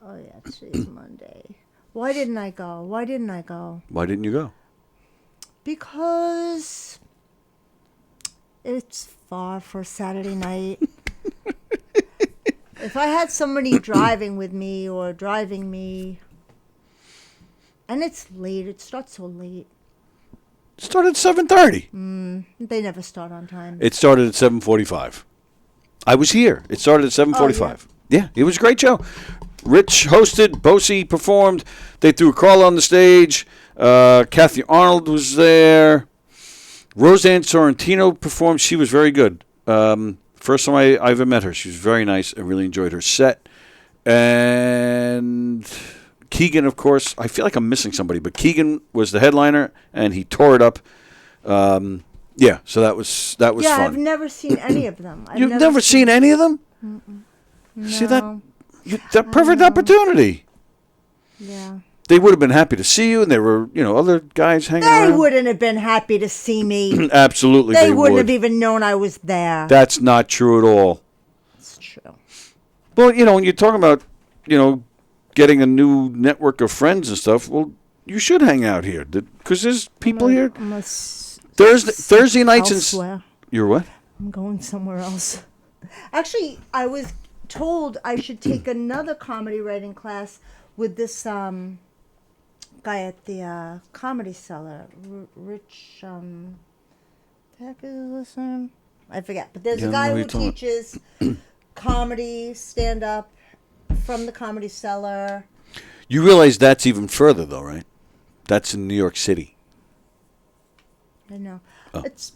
S7: Oh, yeah, today's Monday. Why didn't I go?
S1: Why didn't you go?
S7: Because it's far for Saturday night. If I had somebody driving with me or driving me, and it's late, it starts so late.
S1: It started at 7:30.
S7: They never start on time.
S1: It started at 7:45. I was here. It started at 7:45. Yeah, it was a great show. Rich hosted, Bosie performed. They threw a crawl on the stage. Kathy Arnold was there. Roseanne Sorrentino performed. She was very good. First time I ever met her. She was very nice. I really enjoyed her set. And Keegan, of course. I feel like I'm missing somebody, but Keegan was the headliner, and he tore it up. Yeah, so that was fun.
S7: I've never seen any of them.
S1: You've never seen any of them?
S7: No.
S1: See that perfect opportunity.
S7: Yeah.
S1: They would have been happy to see you, and there were, other guys hanging around.
S7: They wouldn't have been happy to see me.
S1: Absolutely,
S7: They
S1: would.
S7: wouldn't have even known I was there.
S1: That's not true at all.
S7: It's true.
S1: Well, when you're talking about, getting a new network of friends and stuff, well, you should hang out here because there's people here. Thursday nights
S7: elsewhere.
S1: You're what?
S7: I'm going somewhere else. Actually, I was told I should take another comedy writing class with this guy at the Comedy Cellar, Rich. The heck is his name? I forget. But there's a guy who teaches comedy, stand up from the Comedy Cellar.
S1: You realize that's even further, though, right? That's in New York City.
S7: I know.
S1: Oh.
S7: It's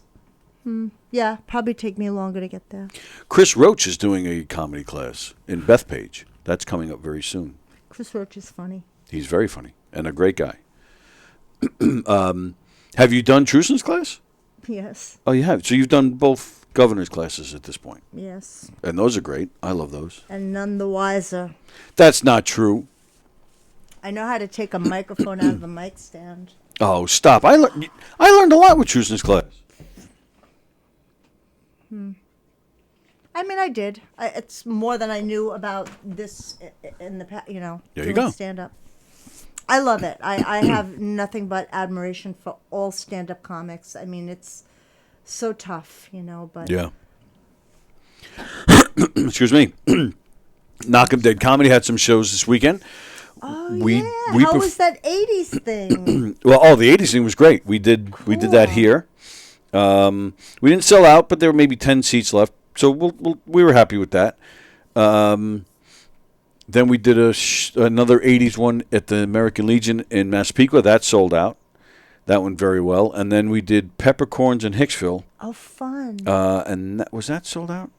S7: probably take me longer to get there.
S1: Chris Roach is doing a comedy class in Bethpage. That's coming up very soon.
S7: Chris Roach is funny.
S1: He's very funny and a great guy. Have you done Truson's class?
S7: Yes.
S1: Oh, you have. So you've done both governor's classes at this point.
S7: Yes.
S1: And those are great. I love those.
S7: And none the wiser.
S1: That's not true.
S7: I know how to take a microphone out of a mic stand.
S1: Oh, stop. I learned a lot with Truson's class.
S7: I mean, I did. It's more than I knew about this in the past,
S1: There you go.
S7: Stand-up. I love it. I have nothing but admiration for all stand-up comics. I mean, it's so tough, but...
S1: Yeah. Excuse me. Knock 'em Dead Comedy had some shows this weekend.
S7: Oh, How was that 80s thing?
S1: Well, the 80s thing was great. We did that here. We didn't sell out, but there were maybe 10 seats left. So we were happy with that. Then we did another 80s one at the American Legion in Massapequa. That sold out. That went very well. And then we did Peppercorns in Hicksville.
S7: Oh, fun.
S1: And was that sold out?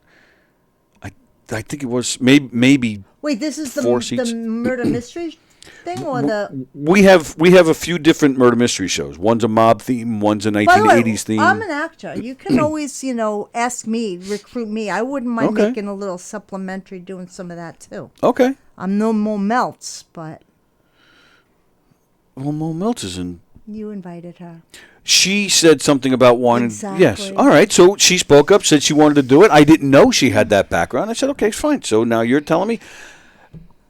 S1: I think it was maybe.
S7: Wait, this is the
S1: seats.
S7: murder mystery thing, or the?
S1: We have a few different murder mystery shows. One's a mob theme. One's a 1980s theme.
S7: I'm an actor. You can always, ask me, recruit me. I wouldn't mind making a little supplementary, doing some of that too.
S1: Okay.
S7: I'm no Mo Meltz, but.
S1: Well, Mo Meltz is in
S7: You invited her.
S1: She said something about wanting.
S7: Exactly.
S1: Yes. All right. So she spoke up, said she wanted to do it. I didn't know she had that background. I said, okay, fine. So now you're telling me.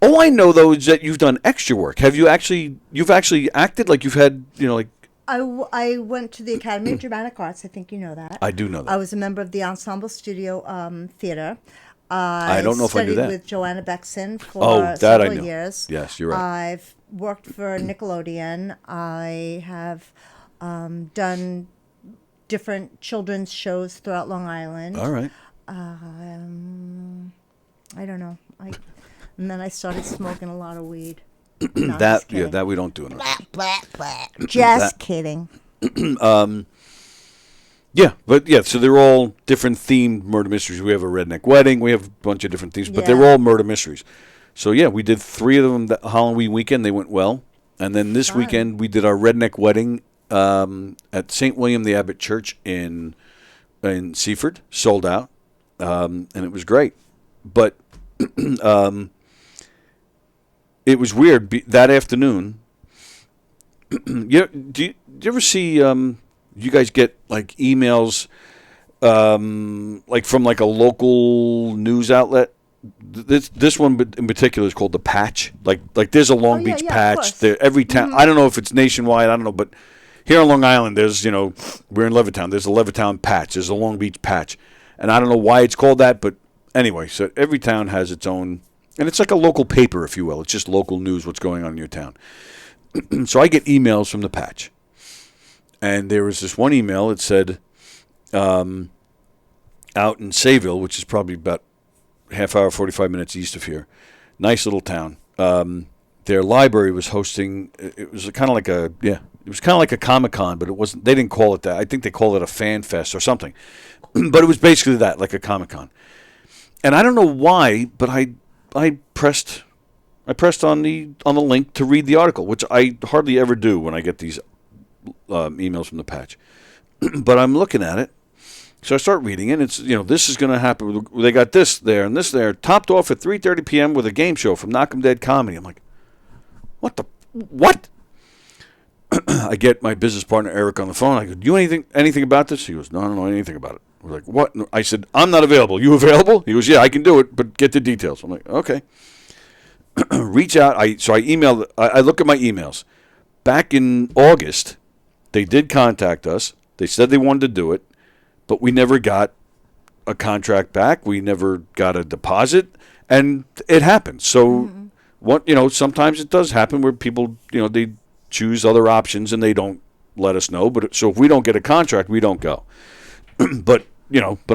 S1: All I know though is that you've done extra work. Have you actually? You've actually acted like you've had. Like.
S7: I went to the Academy of Dramatic Arts. I think you know that.
S1: I do know that.
S7: I was a member of the Ensemble Studio Theater.
S1: I don't know if I knew that.
S7: studied with Joanna Bexon for several years.
S1: Yes, you're right.
S7: I've worked for Nickelodeon. I have done different children's shows throughout Long Island.
S1: All right.
S7: I don't know. And then I started smoking a lot of weed. No,
S1: that we don't do.
S7: Just kidding.
S1: Yeah, but so they're all different themed murder mysteries. We have a redneck wedding. We have a bunch of different themes, but they're all murder mysteries. So yeah, we did 3 of them that Halloween weekend. They went well, and then this weekend we did our redneck wedding at St. William the Abbot Church in Seaford. Sold out, and it was great. But it was weird that afternoon. Do you ever see? You guys get like emails, like from like a local news outlet. This one in particular is called the Patch. Like there's a Long Beach Patch. There every town. Mm-hmm. I don't know if it's nationwide. I don't know, but here on Long Island, there's we're in Levittown. There's a Levittown Patch. There's a Long Beach Patch, and I don't know why it's called that, but anyway, so every town has its own, and it's like a local paper, if you will. It's just local news, what's going on in your town. So I get emails from the Patch. And there was this one email. It said, out in Sayville, which is probably about half hour, 45 minutes east of here, nice little town. Their library was hosting. It was kind of like a Comic-Con, but it wasn't. They didn't call it that. I think they call it a fan fest or something. But it was basically that, like a Comic-Con. And I don't know why, but I pressed on the link to read the article, which I hardly ever do when I get these emails from the Patch. But I'm looking at it, so I start reading it. It's this is going to happen. They got this there and this there, topped off at 3:30 p.m. with a game show from Knock 'em Dead Comedy. I'm like, what? I get my business partner Eric on the phone. I go, do you know anything about this? He goes, no, I don't know anything about it. We're like, what? I said, I'm not available. You available? He goes, yeah, I can do it, but get the details. I'm like, okay. Reach out. So I emailed. I look at my emails. Back in August, they did contact us. They said they wanted to do it, but we never got a contract back. We never got a deposit, and it happened. So sometimes it does happen where people, they choose other options and they don't let us know. But so if we don't get a contract, we don't go. But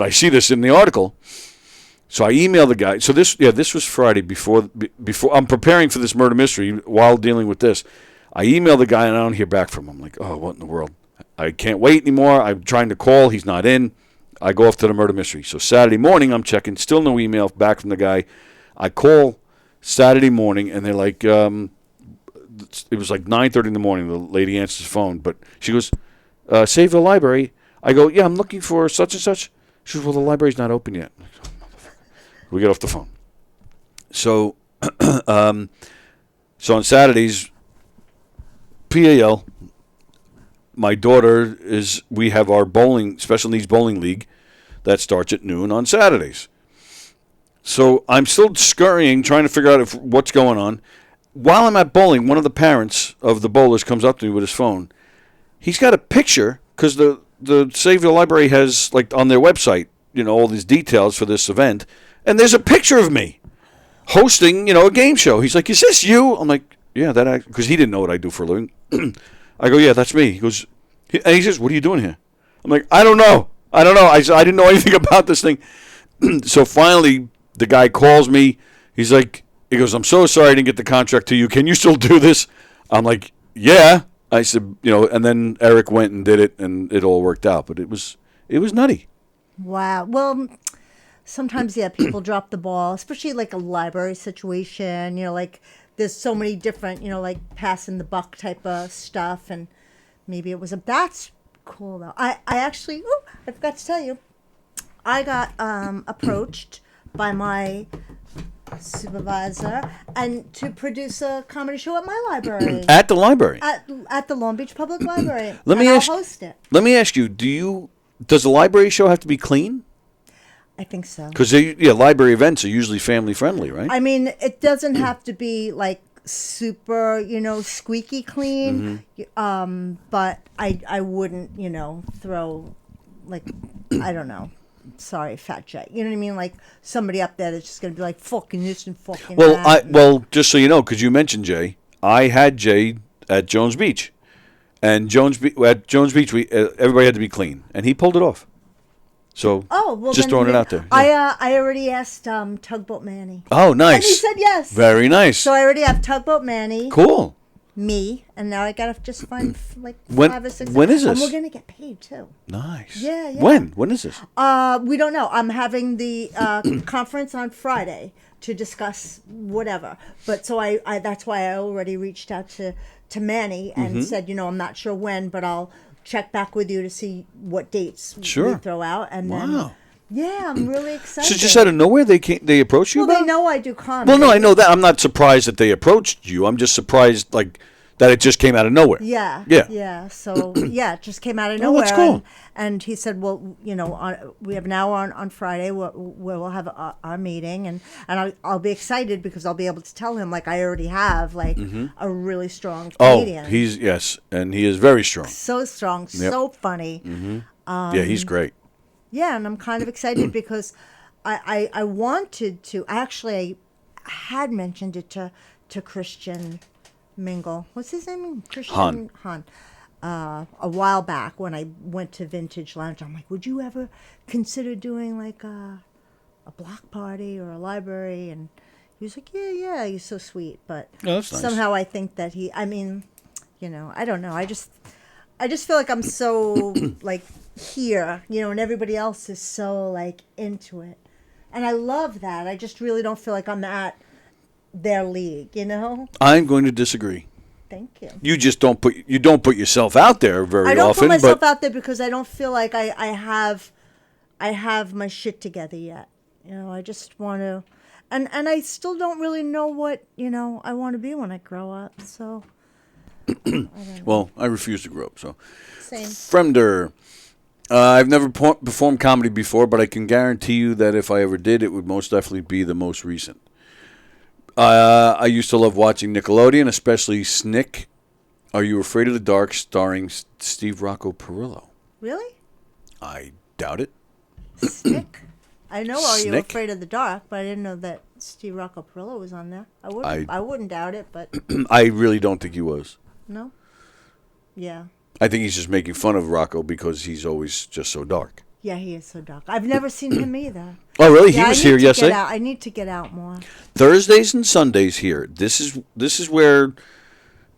S1: I see this in the article. So I emailed the guy. So this was Friday before I'm preparing for this murder mystery while dealing with this. I emailed the guy and I don't hear back from him. I'm like, oh, what in the world? I can't wait anymore. I'm trying to call. He's not in. I go off to the murder mystery. So Saturday morning, I'm checking. Still no email back from the guy. I call Saturday morning, and they're like, it was like 9:30 in the morning. The lady answers the phone, but she goes, Sayville Library. I go, yeah, I'm looking for such and such. She goes, well, the library's not open yet. We get off the phone. So, so on Saturdays, PAL, my daughter we have our special needs bowling league that starts at noon on Saturdays. So I'm still scurrying, trying to figure out what's going on. While I'm at bowling, one of the parents of the bowlers comes up to me with his phone. He's got a picture, because the Sayville Library has, like, on their website, all these details for this event, and there's a picture of me hosting, a game show. He's like, is this you? I'm like, yeah, because he didn't know what I do for a living. I go, yeah, that's me. He goes, and he says, what are you doing here? I'm like, I don't know. I didn't know anything about this thing. So finally, the guy calls me. He goes, I'm so sorry I didn't get the contract to you. Can you still do this? I'm like, yeah. I said, and then Eric went and did it, and it all worked out. But it was nutty.
S7: Wow. Well, sometimes, people drop the ball, especially like a library situation, like there's so many different, like passing the buck type of stuff. And maybe it was that's cool though. I actually, I forgot to tell you, I got approached by my supervisor and to produce a comedy show at my library.
S1: At the library.
S7: At the Long Beach Public Library.
S1: Let me
S7: I'll
S1: ask.
S7: host it.
S1: Let me ask you. Does the library show have to be clean?
S7: I think so.
S1: Because library events are usually family friendly, right?
S7: I mean, it doesn't have to be like super, squeaky clean. But I wouldn't, throw like, I don't know. Sorry, Fat Jay. You know what I mean? Like somebody up there that's just going to be like fucking this and fucking that.
S1: Well, just so you know, because you mentioned Jay, I had Jay at Jones Beach, and at Jones Beach, everybody had to be clean, and he pulled it off. So, just throwing it out there.
S7: Yeah. I already asked Tugboat Manny.
S1: Oh, nice.
S7: And he said yes.
S1: Very nice.
S7: So I already have Tugboat Manny.
S1: Cool.
S7: Me, and now I gotta just find like
S1: When-
S7: 5 or 6.
S1: when is this?
S7: And we're gonna get paid too.
S1: Nice.
S7: Yeah.
S1: When is this?
S7: We don't know. I'm having the conference on Friday to discuss whatever. But so I that's why I already reached out to Manny and said, I'm not sure when, but I'll check back with you to see what dates we throw out. And then, yeah, I'm really excited.
S1: So just out of nowhere, they approached you?
S7: Well, they know I do comedy.
S1: Well, no, I know that. I'm not surprised that they approached you. I'm just surprised, that it just came out of nowhere.
S7: Yeah. So, it just came out of nowhere.
S1: That's cool.
S7: And he said, well, we have an hour on Friday where we'll have our meeting. And I'll be excited because I'll be able to tell him, I already have, a really strong comedian.
S1: And he is very strong.
S7: So strong, so funny.
S1: Yeah, he's great.
S7: Yeah, and I'm kind of excited because I wanted to. Actually, I had mentioned it to Christian Mingle. What's his name? Christian Han. A while back when I went to Vintage Lounge, I'm like, would you ever consider doing a block party or a library? And he was like, yeah. He's so sweet. But
S1: that's nice.
S7: Somehow I think that I don't know. I just feel like I'm so here, and everybody else is so into it. And I love that. I just really don't feel like I'm at their league,
S1: I'm going to disagree.
S7: Thank you.
S1: You just don't put yourself out there very often.
S7: I don't put myself out there because I don't feel like I have my shit together yet. I just want to, and I still don't really know what I want to be when I grow up. So,
S1: well, I refuse to grow up. So,
S7: same.
S1: Fremder, I've never performed comedy before, but I can guarantee you that if I ever did, it would most definitely be the most recent. I used to love watching Nickelodeon, especially Snick. Are You Afraid of the Dark, starring Steve Rocco Perillo?
S7: Really?
S1: I doubt it.
S7: Snick? I know Are You
S1: Snick?
S7: Afraid of the Dark, but I didn't know that Steve Rocco Perillo was on there. I wouldn't doubt it, but...
S1: I really don't think he was.
S7: No? Yeah.
S1: I think he's just making fun of Rocco because he's always just so dark.
S7: Yeah, he is so dark. I've never seen him either.
S1: Oh, really?
S7: Yeah,
S1: He was here yesterday?
S7: I need to get out more.
S1: Thursdays and Sundays here. This is where,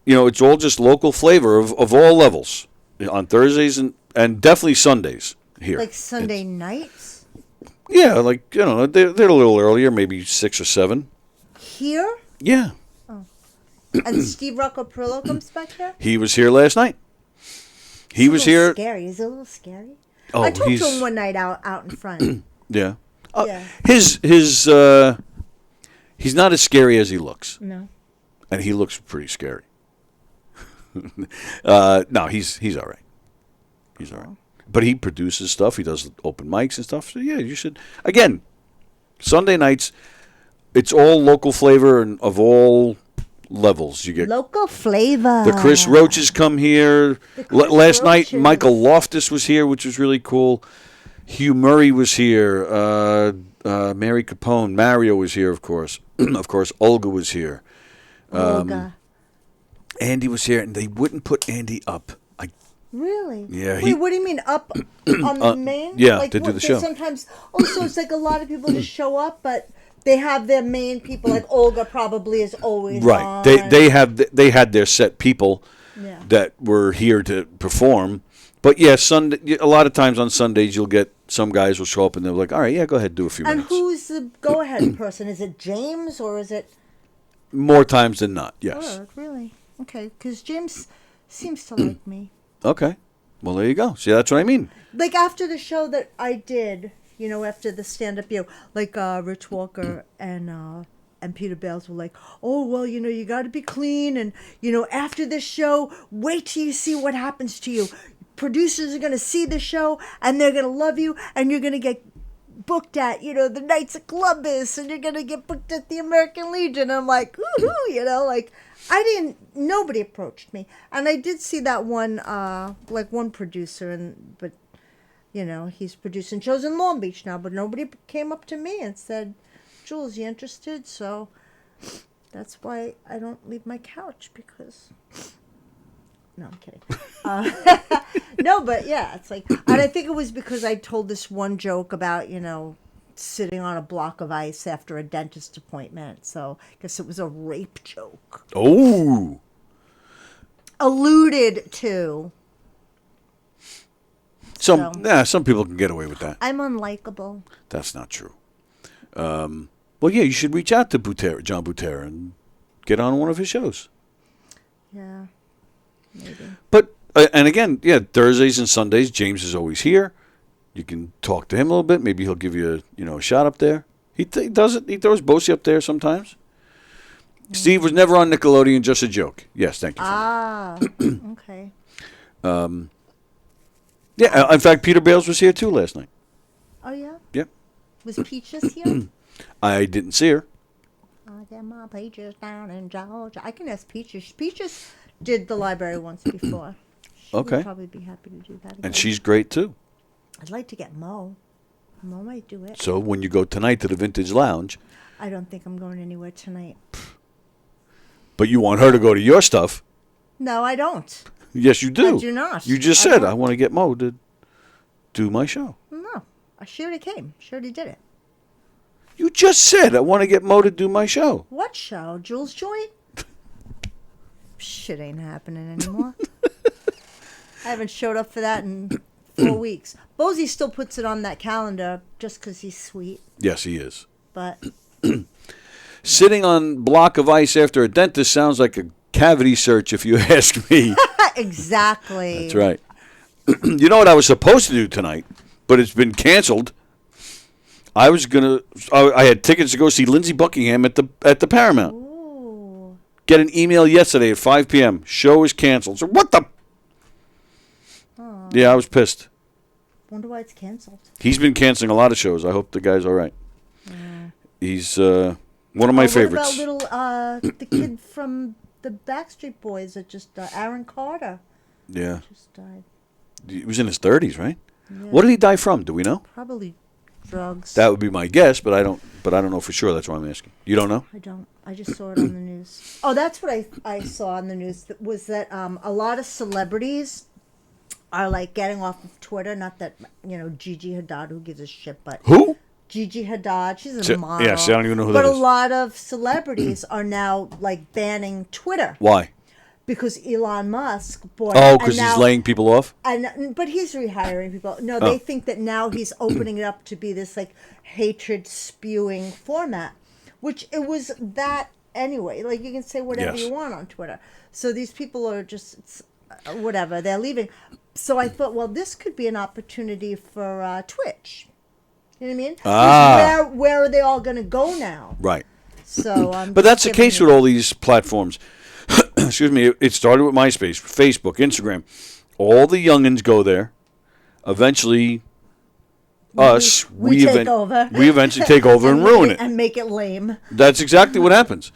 S1: it's all just local flavor of all levels. On Thursdays and definitely Sundays here.
S7: Like Sunday nights?
S1: Yeah, they're a little earlier, maybe 6 or 7.
S7: Here?
S1: Yeah.
S7: Oh. And Steve Rocco Perillo comes back here?
S1: He was here last night. He was here.
S7: Scary. He's a little scary.
S1: Oh,
S7: I talked to him one night out in front.
S1: Yeah.
S7: Yeah.
S1: He's not as scary as he looks.
S7: No.
S1: And he looks pretty scary. No, he's all right. He's all right. But he produces stuff. He does open mics and stuff. So yeah, you should. Again, Sunday nights. It's all local flavor and of all levels. You get
S7: local flavor.
S1: The Chris Roaches come here. Last night, Michael Loftus was here, which was really cool. Hugh Murray was here. Mary Capone. Mario was here, of course. Of course, Olga was here.
S7: Olga.
S1: Andy was here, and they wouldn't put Andy up.
S7: Really?
S1: Yeah.
S7: Wait, what do you mean up on the main?
S1: Yeah, to do the show.
S7: Sometimes. So it's a lot of people just show up, but they have their main people. Like Olga probably is always
S1: right.
S7: on.
S1: They had their set people that were here to perform. But yeah, a lot of times on Sundays you'll get some guys will show up and they're like, all right, yeah, go ahead, do a few minutes.
S7: And who's the go-ahead person? Is it James or is it?
S1: More times than not, yes.
S7: Oh, really? Okay, because James seems to like me.
S1: Okay. Well, there you go. See, that's what I mean.
S7: Like after the show that I did, after the stand-up, like Rich Walker and and Peter Bales were like, oh, well, you got to be clean. And, after this show, wait till you see what happens to you. Producers are going to see the show and they're going to love you and you're going to get booked at, the Knights of Columbus and you're going to get booked at the American Legion. I'm like, woohoo, nobody approached me. And I did see that one producer, but he's producing shows in Long Beach now, but nobody came up to me and said, Jules, you interested? So that's why I don't leave my couch, because... No, I'm kidding. No, but yeah, it's like... And I think it was because I told this one joke about, sitting on a block of ice after a dentist appointment. So I guess it was a rape joke.
S1: Oh!
S7: Alluded to.
S1: Some people can get away with that.
S7: I'm unlikable.
S1: That's not true. Well, yeah, you should reach out to John Butera, and get on one of his shows.
S7: Yeah, maybe.
S1: But, and again, yeah, Thursdays and Sundays, James is always here. You can talk to him a little bit. Maybe he'll give you a shot up there. He does it. He throws Bosie up there sometimes. Mm. Steve was never on Nickelodeon, just a joke. Yes, thank you.
S7: Okay.
S1: Yeah, in fact, Peter Bales was here too last night.
S7: Oh, yeah?
S1: Yep.
S7: Was Peaches here?
S1: I didn't see her.
S7: I get my Peaches down in Georgia. I can ask Peaches. Peaches did the library once before. She would probably be happy to do that again.
S1: And she's great too.
S7: I'd like to get Mo. Mo might do it.
S1: So when you go tonight to the Vintage Lounge...
S7: I don't think I'm going anywhere tonight.
S1: But you want her to go to your stuff.
S7: No, I don't.
S1: Yes, you do.
S7: I do not.
S1: You just said, I want to get Mo to do my show.
S7: No, she already came. She already did it.
S1: You just said, I want to get Mo to do my show.
S7: What show? Jules Joint? Shit ain't happening anymore. I haven't showed up for that in 4 weeks. Bosie still puts it on that calendar just because he's sweet.
S1: Yes, he is.
S7: But
S1: sitting on block of ice after a dentist sounds like a cavity search, if you ask me.
S7: Exactly.
S1: That's right. You know what I was supposed to do tonight, but it's been canceled. I had tickets to go see Lindsey Buckingham at the Paramount.
S7: Ooh.
S1: Get an email yesterday at 5 p.m. Show is canceled. So what the?
S7: Aww.
S1: Yeah, I was pissed.
S7: Wonder why it's canceled.
S1: He's been canceling a lot of shows. I hope the guy's all right. He's one of my favorites.
S7: What about the kid from the Backstreet Boys that just Aaron Carter?
S1: Yeah.
S7: Just died.
S1: He was in his 30s, right?
S7: Yeah.
S1: What did he die from? Do we know?
S7: Probably drugs.
S1: That would be my guess, but I don't know for sure. That's why I'm asking. You don't know?
S7: I don't. I just saw it on the news. Oh, that's what I saw on the news. Was that a lot of celebrities are like getting off of Twitter. Not that Gigi Hadid, who gives a shit, but
S1: who?
S7: Gigi Hadid, she's a model.
S1: Yeah, see, I don't even know who that is.
S7: But a lot of celebrities are now like banning Twitter.
S1: Why?
S7: Because Elon Musk bought.
S1: Oh, because he's laying people off.
S7: But he's rehiring people. No, they think that now he's opening it up to be this like hatred spewing format, which it was that anyway. Like you can say whatever you want on Twitter. So these people are just whatever, they're leaving. So I thought, well, this could be an opportunity for Twitch. You know what I mean? Where are they all going to go now?
S1: Right.
S7: So,
S1: but that's the case with all these platforms. Excuse me. It started with MySpace, Facebook, Instagram. All the youngins go there. Eventually, we
S7: take over.
S1: We eventually take over and ruin it
S7: and make it lame.
S1: That's exactly what happens.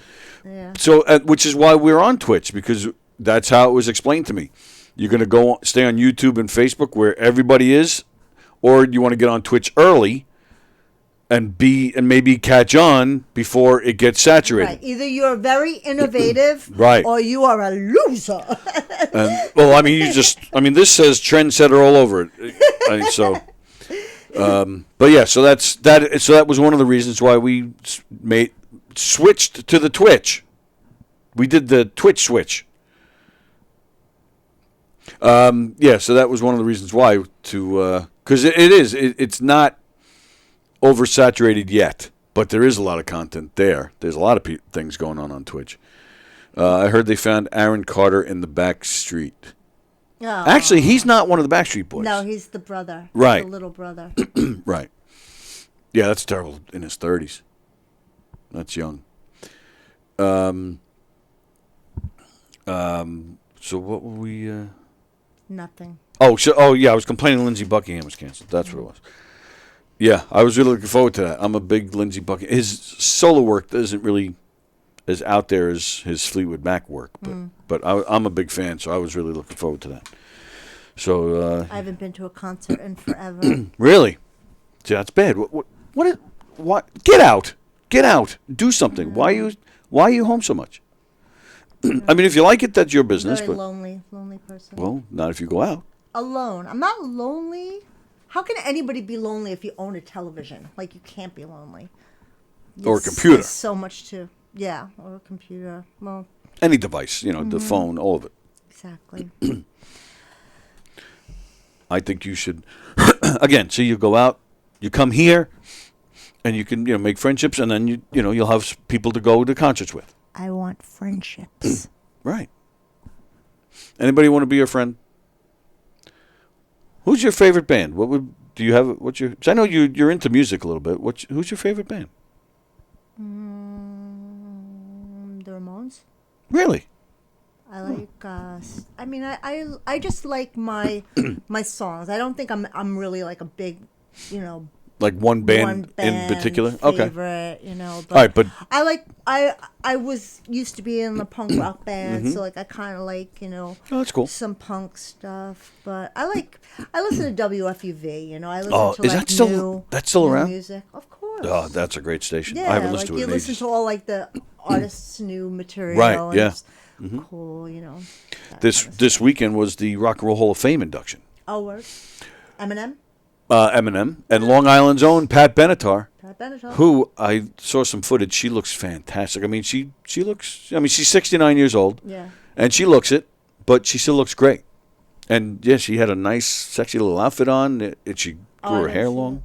S7: Yeah.
S1: So, which is why we're on Twitch, because that's how it was explained to me. You're going to stay on YouTube and Facebook where everybody is, or you want to get on Twitch early and maybe catch on before it gets saturated.
S7: Right. Either you're very innovative,
S1: right,
S7: or you are a loser.
S1: Well, I mean, this says trendsetter all over it. But yeah, so that was one of the reasons why we switched to the Twitch. We did the Twitch switch. Yeah, so that was one of the reasons why because it's not oversaturated yet, but there is a lot of content there. There's a lot of things going on Twitch. I heard they found Aaron Carter in the back street.
S7: Oh.
S1: Actually, he's not one of the Backstreet Boys.
S7: No, he's the brother.
S1: Right.
S7: The little brother.
S1: Right. Yeah, that's terrible. In his 30s. That's young. So what were we?
S7: Nothing.
S1: Oh yeah, I was complaining Lindsey Buckingham was canceled. That's what it was. Yeah, I was really looking forward to that. I'm a big Lindsey Buckingham. His solo work isn't really as out there as his Fleetwood Mac work, but I'm a big fan, so I was really looking forward to that. So
S7: I haven't been to a concert in forever.
S1: really, see, that's bad. What? Get out! Do something. Why are you home so much? I mean, if you like it, that's your business.
S7: Very
S1: But
S7: lonely person.
S1: well, not if you go out.
S7: Alone. I'm not lonely. How can anybody be lonely if you own a television? Like, you can't be lonely.
S1: Or a computer.
S7: There's so much to, or a computer. Well,
S1: Any device, the phone, all of it.
S7: exactly.
S1: I think you should, again, so you go out, you come here, and you can, make friendships, and then you'll have people to go to concerts with.
S7: I want friendships.
S1: Right. Anybody want to be your friend? Who's your favorite band? Do you have? What's your? Cause I know you're into music a little bit. Who's your favorite band?
S7: The Ramones.
S1: Really?
S7: I like. I just like my songs. I don't think I'm really like a big,
S1: Like one band in particular?
S7: Favorite,
S1: Okay.
S7: But
S1: all right, but
S7: I like I was used to be in the punk rock band, so like I kind of like
S1: oh, that's cool.
S7: some punk stuff. But I listen to WFUV. I listen to
S1: is
S7: like
S1: that still
S7: new,
S1: that's still
S7: new
S1: around?
S7: music, of course.
S1: Oh, that's a great station.
S7: Yeah,
S1: I haven't
S7: like
S1: listened to
S7: you
S1: it in
S7: listen
S1: ages.
S7: to all like the artists' new material.
S1: Right,
S7: And
S1: yeah.
S7: it's cool. That
S1: This
S7: kind of
S1: this
S7: stuff.
S1: weekend was the Rock and Roll Hall of Fame induction.
S7: Oh, word. Eminem.
S1: Eminem and Long Island's own Pat Benatar,
S7: Pat Benatar.
S1: who I saw some footage. She looks fantastic. I mean, she looks. I mean, she's 69 years old.
S7: Yeah.
S1: And she looks it, but she still looks great. And yeah, she had a nice, sexy little outfit on. She grew her hair long.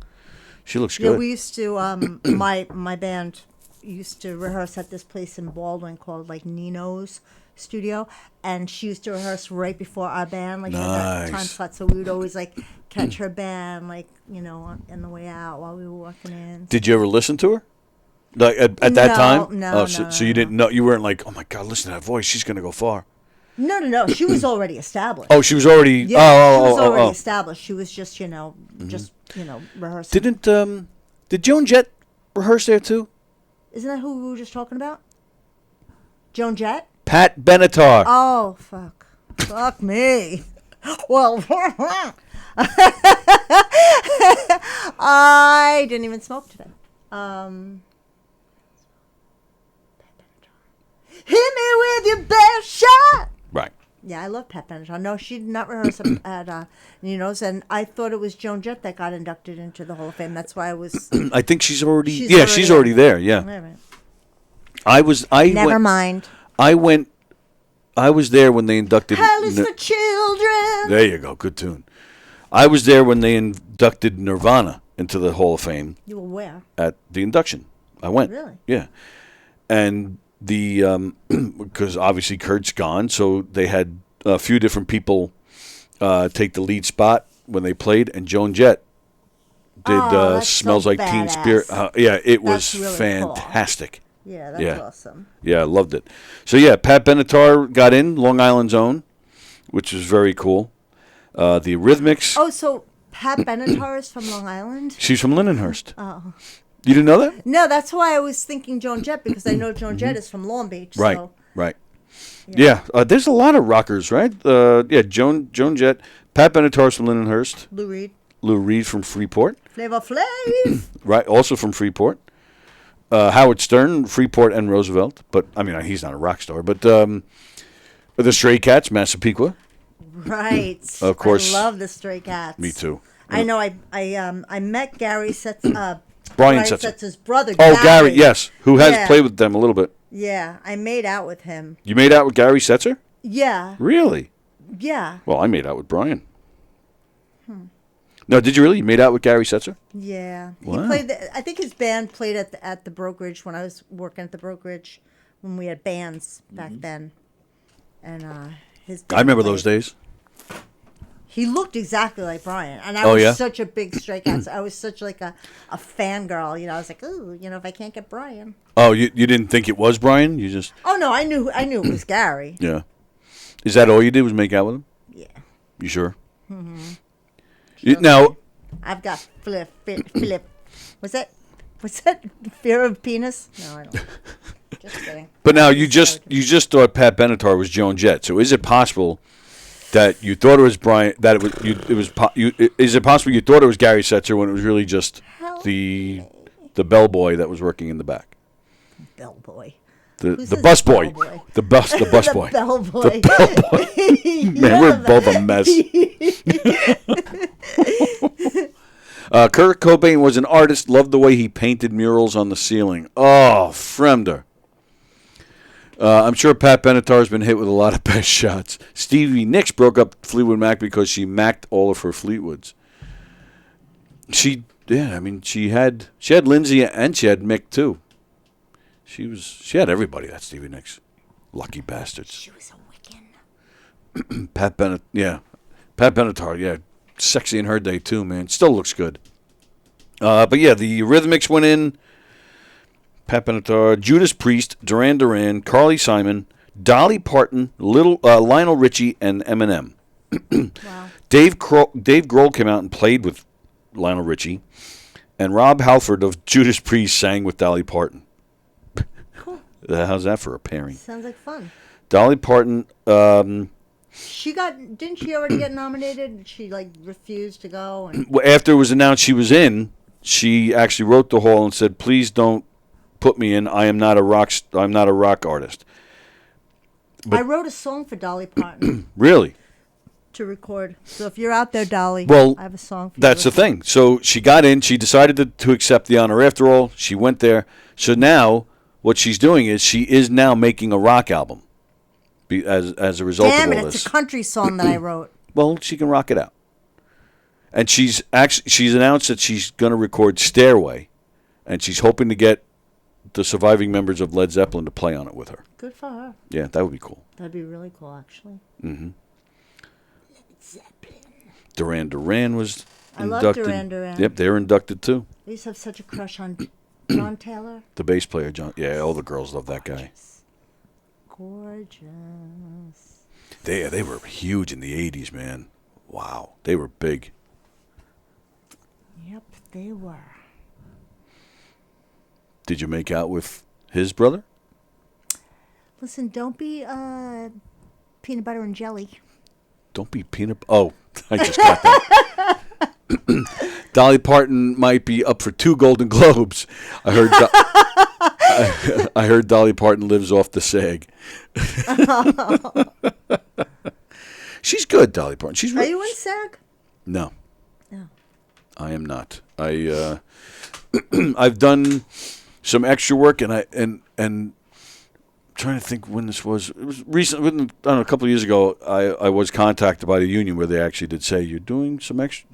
S1: She looks
S7: Yeah,
S1: good.
S7: we used to my band used to rehearse at this place in Baldwin called like Nino's Studio, and she used to rehearse right before our band, like at that time
S1: Nice.
S7: slot. So we would always like catch her band, like on the way out while we were walking in.
S1: Did you ever listen to her? Like at that time?
S7: No,
S1: So you didn't know. You weren't like, oh my God, listen to that voice. She's gonna go far.
S7: No. She was already established.
S1: Oh, she was already.
S7: Yeah, she was already
S1: oh.
S7: established. She was just rehearsing.
S1: Did Joan Jett rehearse there too?
S7: Isn't that who we were just talking about? Joan Jett?
S1: Pat Benatar.
S7: Oh, fuck. Fuck me. Well, I didn't even smoke today. Hit me with your best shot.
S1: Right.
S7: Yeah, I love Pat Benatar. No, she did not rehearse at Nino's, and I thought it was Joan Jett that got inducted into the Hall of Fame. That's why I was.
S1: I think she's already.
S7: She's
S1: She's already there. Yeah.
S7: Wait a minute.
S1: Never
S7: mind.
S1: I was there when they inducted.
S7: Hell is for children.
S1: There you go. Good tune. I was there when they inducted Nirvana into the Hall of Fame
S7: You were where?
S1: at the induction. I went.
S7: Really?
S1: Yeah. And the because obviously Kurt's gone, so they had a few different people take the lead spot when they played, and Joan Jett did
S7: that's
S1: "Smells
S7: so
S1: Like Teen
S7: badass.
S1: Spirit." Yeah, it was
S7: That's really
S1: fantastic.
S7: Yeah, that's
S1: Yeah.
S7: awesome.
S1: Yeah, I loved it. So yeah, Pat Benatar got in, Long Island's own, which was very cool. The Eurythmics.
S7: Oh, so Pat Benatar is from Long Island?
S1: She's from Lindenhurst.
S7: Oh.
S1: You didn't know that?
S7: No, that's why I was thinking Joan Jett, because I know Joan Jett is from Long Beach.
S1: Right.
S7: So.
S1: Right. Yeah. There's a lot of rockers, right? Joan Jett, Pat Benatar's from Lindenhurst,
S7: Lou
S1: Reed from Freeport,
S7: Flavor Flav.
S1: right? Also from Freeport. Howard Stern, Freeport and Roosevelt, but I mean he's not a rock star. But the Stray Cats, Massapequa.
S7: Right.
S1: Of course.
S7: I love the Stray Cats.
S1: Me too.
S7: I know. I met Gary Setzer.
S1: Brian Setzer.
S7: Setzer's brother.
S1: Oh, Gary, yes, who has played with them a little bit.
S7: Yeah, I made out with him.
S1: You made out with Gary Setzer?
S7: Yeah.
S1: Really?
S7: Yeah.
S1: Well, I made out with Brian. No, did you really? You made out with Gary Setzer?
S7: Yeah.
S1: Wow.
S7: He played. I think his band played at the brokerage when I was working at the brokerage when we had bands back then. And his.
S1: I remember those days.
S7: He looked exactly like Brian, and I
S1: Oh,
S7: was
S1: yeah?
S7: such a big Stray Cats. I was such like a fangirl. I was like, ooh, if I can't get Brian.
S1: Oh, you didn't think it was Brian? You just
S7: Oh no, I knew it was Gary.
S1: yeah. Is that all you did was make out with him?
S7: Yeah.
S1: You sure? Mm-hmm. Now,
S7: I've got Philip. What's that fear of penis? No, I don't. Just kidding.
S1: but now you just thought Pat Benatar was Joan Jett. So is it possible that you thought it was Brian? That is it possible you thought it was Gary Setzer when it was really just the bellboy that was working in the back?
S7: Bellboy.
S1: The bus boy.
S7: Bellboy?
S1: The bus boy.
S7: Bellboy.
S1: Man, we're both a mess. Kurt Cobain was an artist. Loved the way he painted murals on the ceiling. Oh, Fremder. I'm sure Pat Benatar has been hit with a lot of best shots. Stevie Nicks broke up Fleetwood Mac because she macked all of her Fleetwoods. She had Lindsay and she had Mick too. She had everybody. That Stevie Nicks, lucky bastards.
S7: She was a Wiccan.
S1: Pat Benatar, yeah, sexy in her day too, man. Still looks good. But yeah, the Eurythmics went in. Pat Benatar, Judas Priest, Duran Duran, Carly Simon, Dolly Parton, Lionel Richie, and Eminem.
S7: Wow.
S1: Dave Grohl came out and played with Lionel Richie, and Rob Halford of Judas Priest sang with Dolly Parton.
S7: Cool.
S1: How's that for a pairing?
S7: Sounds like fun.
S1: Dolly Parton.
S7: Didn't she already get nominated? She refused to go. And
S1: After it was announced she was in, she actually wrote the Hall and said, "Please don't put me in. I'm not a rock artist." But
S7: I wrote a song for Dolly Parton.
S1: Really?
S7: To record. So if you're out there, Dolly,
S1: Well,
S7: I have a song for you.
S1: that's the thing. So she got in. She decided to accept the honor. After all, she went there. So now what she's doing is she is now making a rock album as a result
S7: Damn
S1: of
S7: it,
S1: all
S7: it's
S1: this.
S7: a country song that I wrote.
S1: Well, she can rock it out. And she's announced that she's going to record Stairway, and she's hoping to get the surviving members of Led Zeppelin to play on it with her.
S7: Good for her.
S1: Yeah, that would be cool.
S7: That'd be really cool, actually.
S1: Mm-hmm. Duran Duran was
S7: I love
S1: inducted.
S7: Duran Duran.
S1: Yep, they were inducted too.
S7: I used to have such a crush on John Taylor.
S1: The bass player, John. Yeah, all the girls love that guy.
S7: Gorgeous.
S1: They were huge in the 80s, man. Wow, they were big.
S7: Yep, they were.
S1: Did you make out with his brother?
S7: Listen, don't be peanut butter and jelly.
S1: Don't be peanut. Oh, I just got that. Dolly Parton might be up for 2 Golden Globes. I heard. I heard Dolly Parton lives off the SAG. She's good, Dolly Parton. She's.
S7: Are you in SAG?
S1: No.
S7: No.
S1: I am not. I've done some extra work, and I'm trying to think when this was. It was recently. I don't know, a couple of years ago. I was contacted by the union where they actually did say you're doing some extra.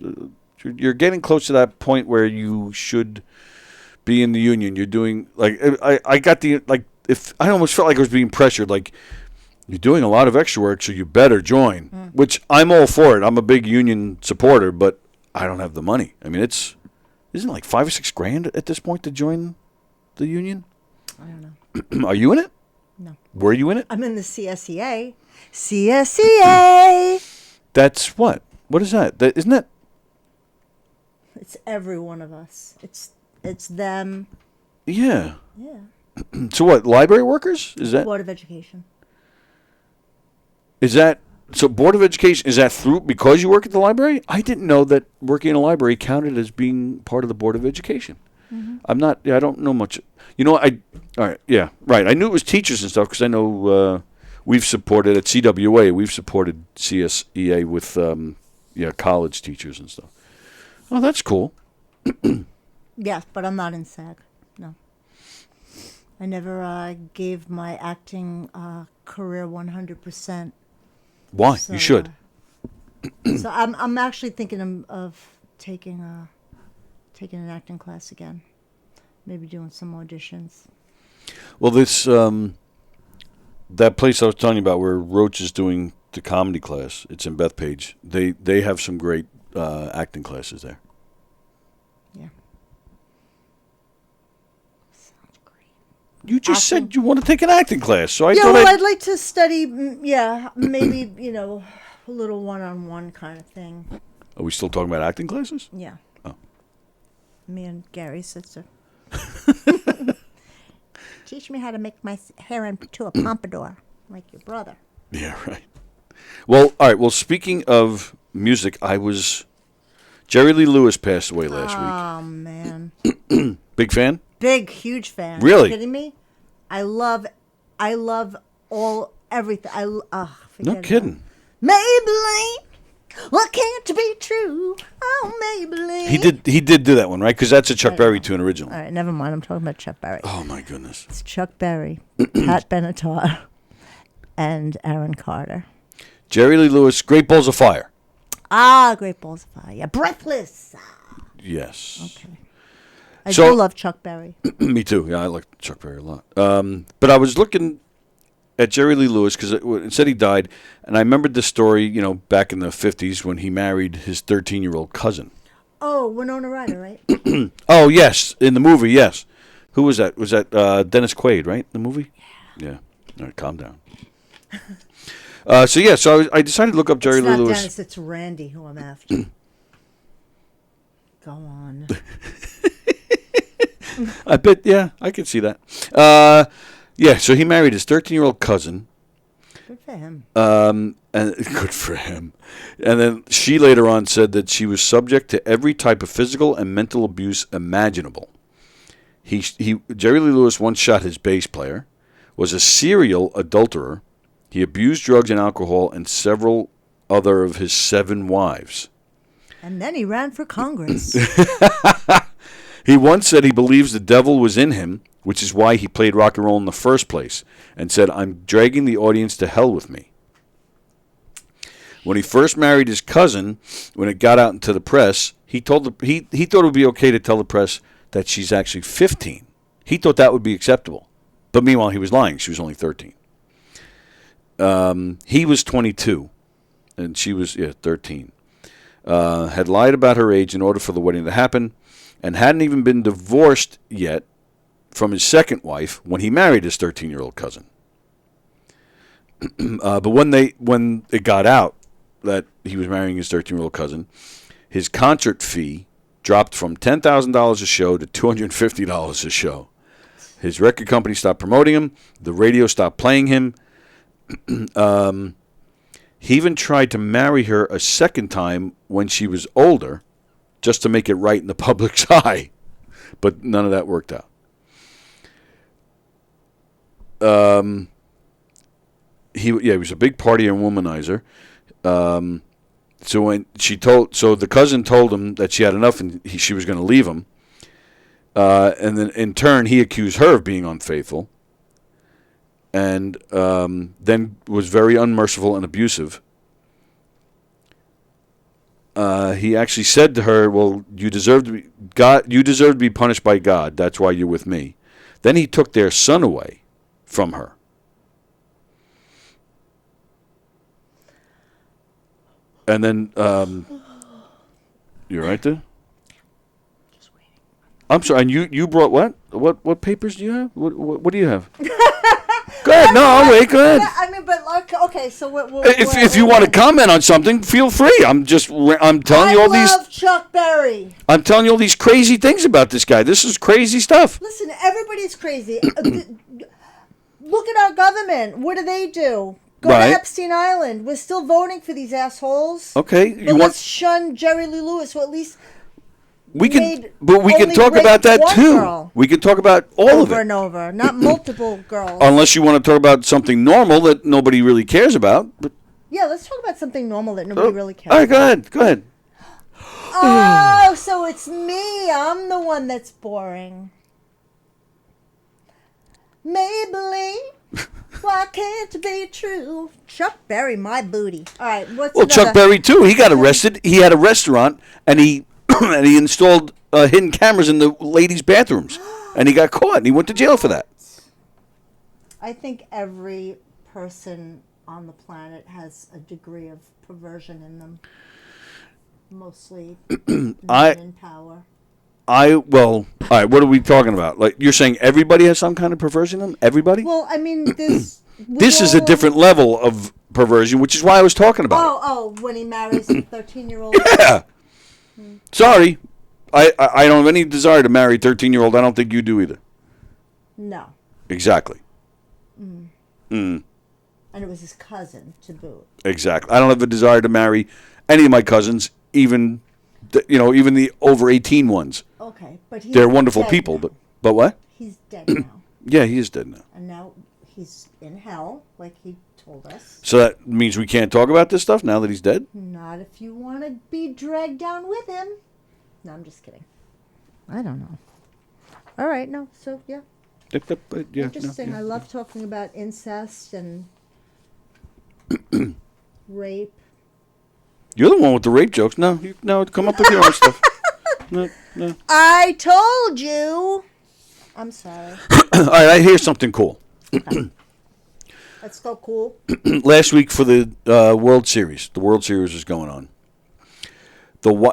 S1: You're getting close to that point where you should be in the union. You're doing I got the if I almost felt like I was being pressured. Like you're doing a lot of extra work, so you better join. Which I'm all for it. I'm a big union supporter, but I don't have the money. I mean, isn't it like $5 or $6 grand at this point to join the union?
S7: I don't know.
S1: Are you in it?
S7: No.
S1: Were you in it?
S7: I'm in the CSEA. CSEA.
S1: That's what? What is that? Isn't that?
S7: It's every one of us. It's them.
S1: Yeah.
S7: Yeah.
S1: So what? Library workers? Is that?
S7: Board of Education.
S1: Is that so? Board of Education, is that through because you work at the library? I didn't know that working in a library counted as being part of the Board of Education. Mm-hmm. I'm not. I don't know much. All right. Yeah. Right. I knew it was teachers and stuff because I know we've supported at CWA. We've supported CSEA with college teachers and stuff. Oh, that's cool.
S7: Yes, but I'm not in SAG. No. I never gave my acting career 100%.
S1: Why?
S7: So,
S1: You should.
S7: So I'm actually thinking of taking an acting class again. Maybe doing some auditions.
S1: Well, this that place I was telling you about where Roach is doing the comedy class. It's in Bethpage. They have some great acting classes there.
S7: Yeah. Sounds great.
S1: You just said you want to take an acting class, so I
S7: Yeah,
S1: thought
S7: well, I'd like to study, maybe, a little one-on-one kind of thing.
S1: Are we still talking about acting classes?
S7: Yeah.
S1: Oh.
S7: Me and Gary's sister. Teach me how to make my hair into a pompadour, like your brother.
S1: Yeah, right. Well, all right. Well, speaking of music, Jerry Lee Lewis passed away last
S7: Oh, man.
S1: week. Big fan?
S7: Big, huge fan.
S1: Really?
S7: Are you kidding me? I love everything.
S1: No kidding.
S7: Maybelline, what can't be true? Oh, Maybelline.
S1: He did do that one, right? Because that's a Chuck Berry tune original.
S7: All right, never mind. I'm talking about Chuck Berry.
S1: Oh, my goodness.
S7: It's Chuck Berry, Pat Benatar, and Aaron Carter.
S1: Jerry Lee Lewis, Great Balls of Fire.
S7: Ah, Great Balls of Fire. Breathless.
S1: Yes.
S7: Okay. I do love Chuck Berry.
S1: Me too. Yeah, I like Chuck Berry a lot. But I was looking at Jerry Lee Lewis because it said he died, and I remembered this story, back in the 50s when he married his 13-year-old cousin.
S7: Oh, Winona Ryder, right?
S1: Oh, yes, in the movie, yes. Who was that? Was that Dennis Quaid, right? The movie? Yeah. All right, calm down. So I decided to look up Jerry
S7: It's
S1: Lee
S7: not
S1: Lewis.
S7: Dennis, it's Randy who I'm after. Go on.
S1: I bet, yeah, I could see that. So he married his 13-year-old cousin.
S7: Good for him.
S1: And good for him. And then she later on said that she was subject to every type of physical and mental abuse imaginable. Jerry Lee Lewis once shot his bass player, was a serial adulterer. He abused drugs and alcohol and several other of his 7 wives.
S7: And then he ran for Congress.
S1: He once said he believes the devil was in him, which is why he played rock and roll in the first place, and said, "I'm dragging the audience to hell with me." When he first married his cousin, when it got out into the press, he thought it would be okay to tell the press that she's actually 15. He thought that would be acceptable. But meanwhile, he was lying. She was only 13. He was 22, and she was 13. Had lied about her age in order for the wedding to happen, and hadn't even been divorced yet from his second wife when he married his 13-year-old cousin. But when it got out that he was marrying his 13-year-old cousin, his concert fee dropped from $10,000 a show to $250 a show. His record company stopped promoting him. The radio stopped playing him. He even tried to marry her a second time when she was older, just to make it right in the public's eye. But none of that worked out. He was a big partier and womanizer. So the cousin told him that she had enough and she was going to leave him. And then in turn, he accused her of being unfaithful. And then was very unmerciful and abusive. He actually said to her, "Well, you deserve to be punished by God. That's why you're with me." Then he took their son away from her. And then, you right there?
S7: Just waiting.
S1: I'm sorry. And you brought what? What papers do you have? What do you have? Go ahead. No, I'll wait. Go ahead.
S7: Yeah, I mean, but okay. So what?
S1: If you want to comment on something, feel free. I'm telling you all these.
S7: I love Chuck Berry.
S1: I'm telling you all these crazy things about this guy. This is crazy stuff.
S7: Listen, everybody's crazy. Look at our government. What do? Go
S1: Right.
S7: to Epstein Island. We're still voting for these assholes.
S1: Okay,
S7: But let's shun Jerry Lee Lewis, who at least
S1: we can
S7: only
S1: talk about
S7: raped
S1: that
S7: one
S1: too.
S7: girl.
S1: We can talk about all of
S7: over
S1: it.
S7: and over, not multiple girls.
S1: Unless you want to talk about something normal that nobody really cares about. But,
S7: Yeah, let's talk about something normal that nobody really cares
S1: all right, go ahead.
S7: Oh, so it's me. I'm the one that's boring. Maybelline, why can't it be true? Chuck Berry, my booty. All right, what's
S1: Well,
S7: another?
S1: Chuck Berry too. He got arrested. He had a restaurant, and he and he installed hidden cameras in the ladies' bathrooms, and he got caught. And he went to jail for that.
S7: I think every person on the planet has a degree of perversion in them. Mostly men in power.
S1: All right, what are we talking about? Like, you're saying everybody has some kind of perversion in them? Everybody?
S7: Well, I mean, this...
S1: This is a different level of perversion, which is why I was talking about it.
S7: Oh, when he marries a 13-year-old?
S1: Yeah. Sorry. I don't have any desire to marry a 13-year-old. I don't think you do either.
S7: No.
S1: Exactly.
S7: And it was his cousin, to boot.
S1: Exactly. I don't have a desire to marry any of my cousins, even the over 18 ones.
S7: Okay, but
S1: they're wonderful people,
S7: now.
S1: but what?
S7: He's dead now.
S1: Yeah, he is dead now.
S7: And now he's in hell, like he told us.
S1: So that means we can't talk about this stuff now that he's dead?
S7: Not if you want to be dragged down with him. No, I'm just kidding. I don't know. All right, no, so yeah.
S1: Yeah,
S7: interesting.
S1: no, yeah.
S7: I love talking about incest and rape.
S1: You're the one with the rape jokes. No, come up with your own stuff. No.
S7: I told you. I'm sorry.
S1: All right, I hear something cool.
S7: Let's go cool.
S1: Last week for the World Series. The World Series was going on.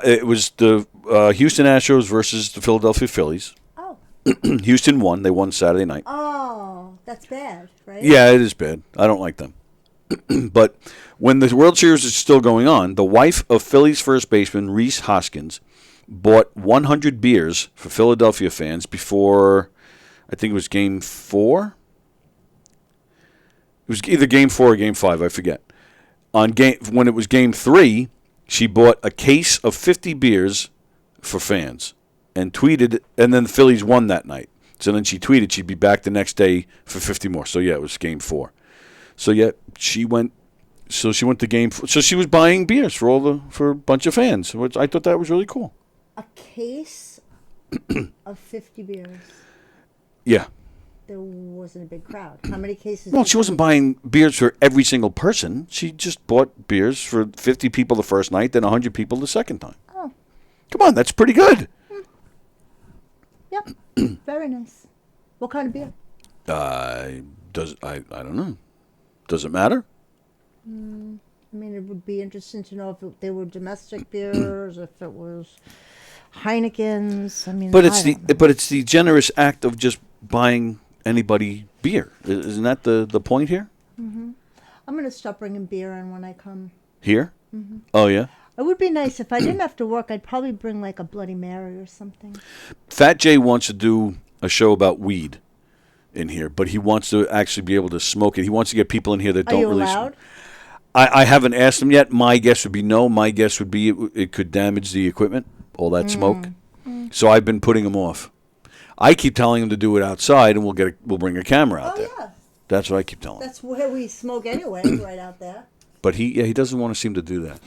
S1: It was the Houston Astros versus the Philadelphia Phillies.
S7: Oh.
S1: Houston won. They won Saturday night.
S7: Oh, that's bad, right?
S1: Yeah, it is bad. I don't like them. But when the World Series is still going on, the wife of Phillies first baseman Rhys Hoskins bought 100 beers for Philadelphia fans before, I think it was Game 4. It was either Game 4 or Game 5, I forget. When it was Game 3, she bought a case of 50 beers for fans and tweeted, and then the Phillies won that night. So then she tweeted she'd be back the next day for 50 more. So yeah, it was Game 4. So yeah, she went to Game 4. So she was buying beers for a bunch of fans, which I thought that was really cool.
S7: A case of 50 beers.
S1: Yeah.
S7: There wasn't a big crowd. How many cases?
S1: Well, she wasn't buying beers for every single person. She just bought beers for 50 people the first night, then 100 people the second time.
S7: Oh.
S1: Come on, that's pretty good.
S7: Yep. Very nice. What kind of beer?
S1: I don't know. Does it matter?
S7: I mean, it would be interesting to know if they were domestic beers, if it was Heineken's. I mean,
S1: but it's the generous act of just buying anybody beer. Isn't that the point here?
S7: Mm-hmm. I'm going to stop bringing beer in when I come.
S1: Here?
S7: Mm-hmm.
S1: Oh, yeah?
S7: It would be nice. If I didn't have to work, I'd probably bring like a Bloody Mary or something.
S1: Fat Jay wants to do a show about weed in here, but he wants to actually be able to smoke it. He wants to get people in here that don't really
S7: allowed?
S1: I haven't asked him yet. My guess would be no. My guess would be it could damage the equipment, all that smoke. So I've been putting him off. I keep telling him to do it outside, and we'll bring a camera out there.
S7: Yeah.
S1: That's what I keep telling him.
S7: That's where we smoke anyway, right out there.
S1: But he doesn't want to seem to do that.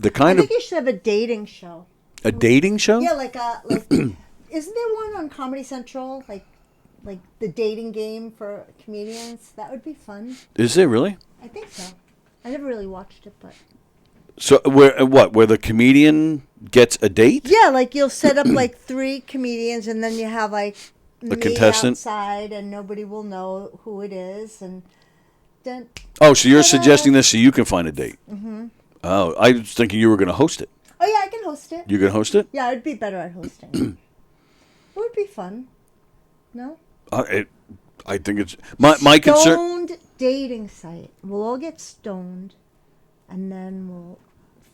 S7: I think you should have a dating show.
S1: A dating show?
S7: Yeah, like isn't there one on Comedy Central, like the dating game for comedians? That would be fun.
S1: Is there really?
S7: I think so. I never really watched it, but.
S1: So where the comedian gets a date?
S7: Yeah, like you'll set up like 3 comedians, and then you have like
S1: the
S7: me
S1: contestant
S7: outside, and nobody will know who it is, and then.
S1: Oh, so you're suggesting this so you can find a date?
S7: Mm-hmm.
S1: Oh, I was thinking you were going to host it.
S7: Oh yeah, I can host it.
S1: You can host it?
S7: Yeah, I'd be better at hosting. It would be fun. No.
S1: I think it's my concern.
S7: Stoned dating site. We'll all get stoned, and then we'll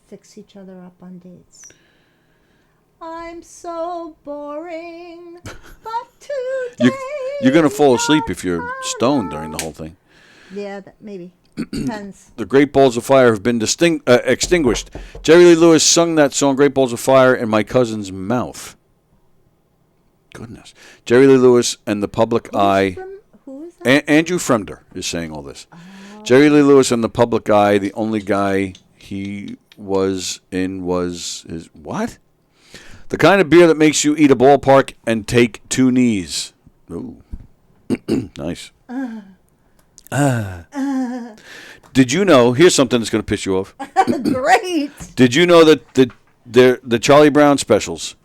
S7: fix each other up on dates. I'm so boring, but today
S1: you're going to fall asleep if you're stoned during the whole thing.
S7: Yeah, maybe. Depends.
S1: The Great Balls of Fire have been extinguished. Jerry Lee Lewis sung that song, Great Balls of Fire, in my cousin's mouth. Goodness. Jerry Lee Lewis and the Public Eye.
S7: Who is that?
S1: Andrew Fremder is saying all this. Jerry Lee Lewis and the Public Eye, the only guy he was in was his what? The kind of beer that makes you eat a ballpark and take 2 knees. Ooh. Nice. Did you know? Here's something that's going to piss you off.
S7: Great.
S1: Did you know that the Charlie Brown specials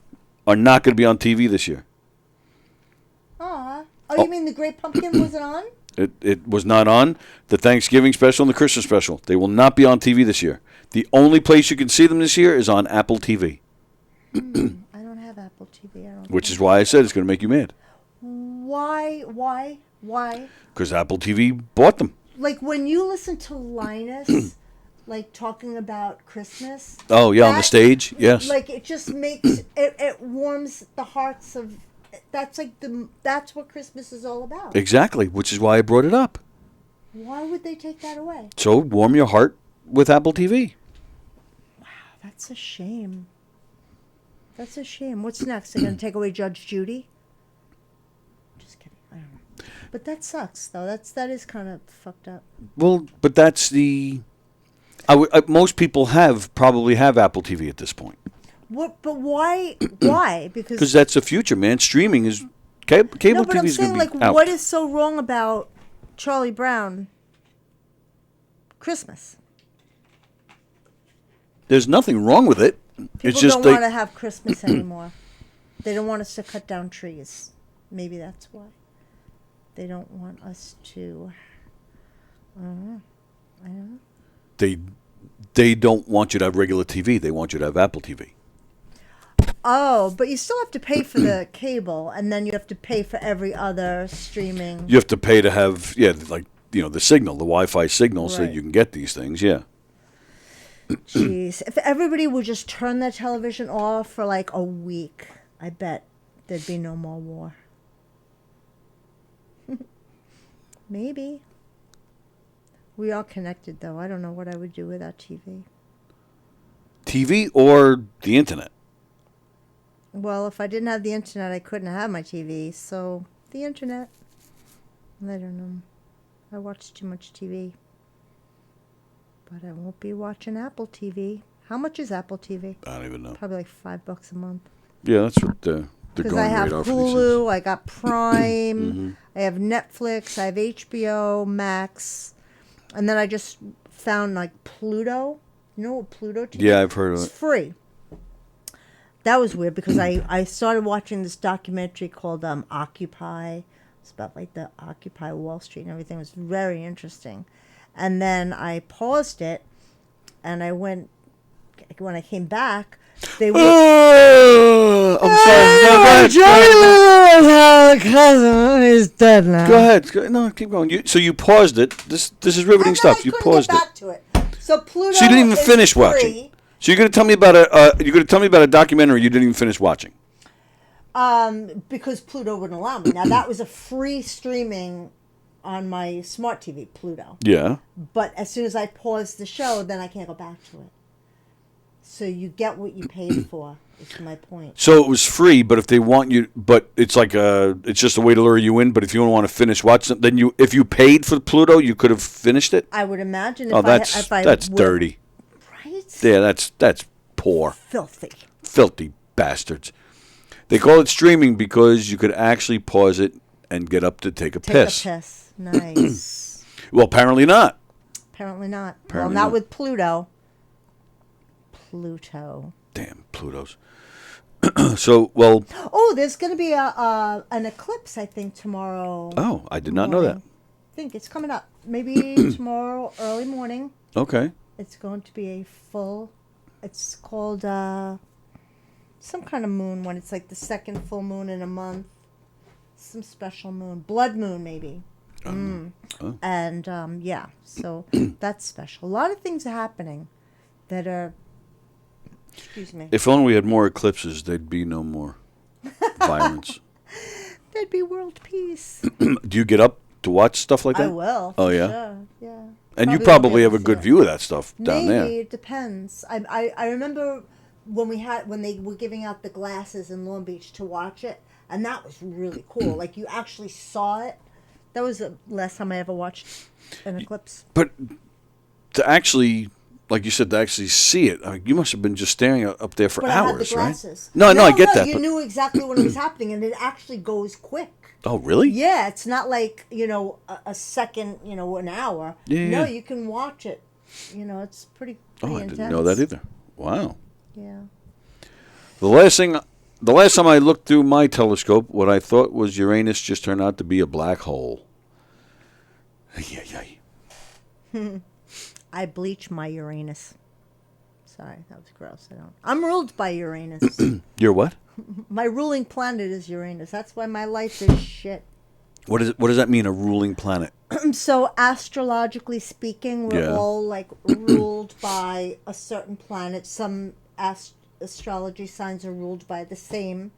S1: are not going to be on TV this year?
S7: Aw. Oh, you mean the Great Pumpkin wasn't on?
S1: It was not on the Thanksgiving special and the Christmas special. They will not be on TV this year. The only place you can see them this year is on Apple TV.
S7: I don't have Apple TV.
S1: Which is why I said it's going to make you mad.
S7: Why?
S1: Because Apple TV bought them.
S7: Like when you listen to Linus, like talking about Christmas.
S1: Oh yeah, on the stage, yes.
S7: Like it just makes it warms the hearts of. That's what Christmas is all about.
S1: Exactly, which is why I brought it up.
S7: Why would they take that away?
S1: So warm your heart with Apple TV.
S7: Wow, that's a shame. That's a shame. What's next? They're going to take away Judge Judy? Just kidding. I don't know. But that sucks, though. That is kind of fucked up.
S1: Well, but that's the... most people probably have Apple TV at this point.
S7: What? But why? Why?
S1: Because that's the future, man. Streaming is... Cable
S7: no, but
S1: TV
S7: I'm
S1: is going
S7: saying,
S1: to be out.
S7: what is so wrong about Charlie Brown Christmas?
S1: There's nothing wrong with it.
S7: People don't want to have Christmas anymore. They don't want us to cut down trees. Maybe that's why. They don't want us to... I don't know.
S1: They don't want you to have regular TV. They want you to have Apple TV.
S7: Oh, but you still have to pay for the cable, and then you have to pay for every other streaming.
S1: You have to pay to have, the signal, the Wi-Fi signal, so that you can get these things, yeah.
S7: Jeez. If everybody would just turn their television off for like a week, I bet there'd be no more war. Maybe. We are connected, though. I don't know what I would do without TV.
S1: TV or the internet?
S7: Well, if I didn't have the internet, I couldn't have my TV. So, the internet. I don't know. I watch too much TV. But I won't be watching Apple TV. How much is Apple TV?
S1: I don't even know.
S7: Probably like $5 a month.
S1: Yeah, that's what the going
S7: Because I have
S1: rate are for these things.
S7: Hulu, I got Prime, I have Netflix, I have HBO Max, and then I just found like Pluto. You know what Pluto TV is?
S1: Yeah, I've heard of
S7: It's
S1: it.
S7: free. That was weird because I started watching this documentary called Occupy. It's about like the Occupy Wall Street and everything. It was very interesting. And then I paused it, and when I came back, they were...
S1: I'm sorry.
S7: Cousin is dead now.
S1: Go ahead. No, keep going. So you paused it. This is riveting stuff. You paused
S7: get back to it. So Pluto.
S1: So you didn't even finish
S7: free.
S1: watching. So you're going to tell me about a documentary you didn't even finish watching.
S7: Because Pluto wouldn't allow me. Now that was a free streaming on my smart TV, Pluto.
S1: Yeah.
S7: But as soon as I pause the show, then I can't go back to it. So you get what you paid for. Is my point.
S1: So it was free, but if they want you, but it's like it's just a way to lure you in. But if you don't want to finish watching, then if you paid for Pluto, you could have finished it.
S7: I would imagine.
S1: That's dirty.
S7: Right.
S1: Yeah, that's poor.
S7: Filthy
S1: Bastards. They call it streaming because you could actually pause it and get up to take a piss.
S7: Nice.
S1: Well, apparently not.
S7: Apparently not.
S1: Apparently
S7: not
S1: not.
S7: with Pluto. Pluto.
S1: Damn Plutos. So, well.
S7: Oh, there's going to be an eclipse, I think, tomorrow.
S1: Oh, I did not know that.
S7: I think it's coming up. Maybe tomorrow early morning.
S1: Okay.
S7: It's going to be a full. It's called some kind of moon when it's like the second full moon in a month. Some special moon, blood moon maybe.
S1: Oh.
S7: And yeah, so that's special. A lot of things are happening that are. Excuse me.
S1: If only we had more eclipses, there'd be no more violence.
S7: There'd be world peace.
S1: Do you get up to watch stuff like that?
S7: I will.
S1: Oh yeah.
S7: Sure. Yeah.
S1: And you probably have a good view of that stuff down there.
S7: Maybe it depends. I remember when they were giving out the glasses in Long Beach to watch it, and that was really cool. Like you actually saw it. That was the last time I ever watched an eclipse.
S1: But to actually, like you said, to actually see it, you must have been just staring up there for
S7: but
S1: hours,
S7: I had the glasses.
S1: right? No, I get that.
S7: You
S1: but...
S7: knew exactly when it was happening, and it actually goes quick.
S1: Oh, really?
S7: Yeah, it's not like, a second, an hour.
S1: Yeah.
S7: No, you can watch it. It's pretty
S1: I
S7: intense.
S1: didn't know that either. Wow.
S7: Yeah.
S1: The last time I looked through my telescope, what I thought was Uranus just turned out to be a black hole.
S7: I bleach my Uranus. Sorry, that was gross. I'm ruled by Uranus.
S1: You're what?
S7: My ruling planet is Uranus. That's why my life is shit.
S1: What does that mean, a ruling planet?
S7: So astrologically speaking, we're
S1: Yeah.
S7: all like ruled by a certain planet. Some astrology signs are ruled by the same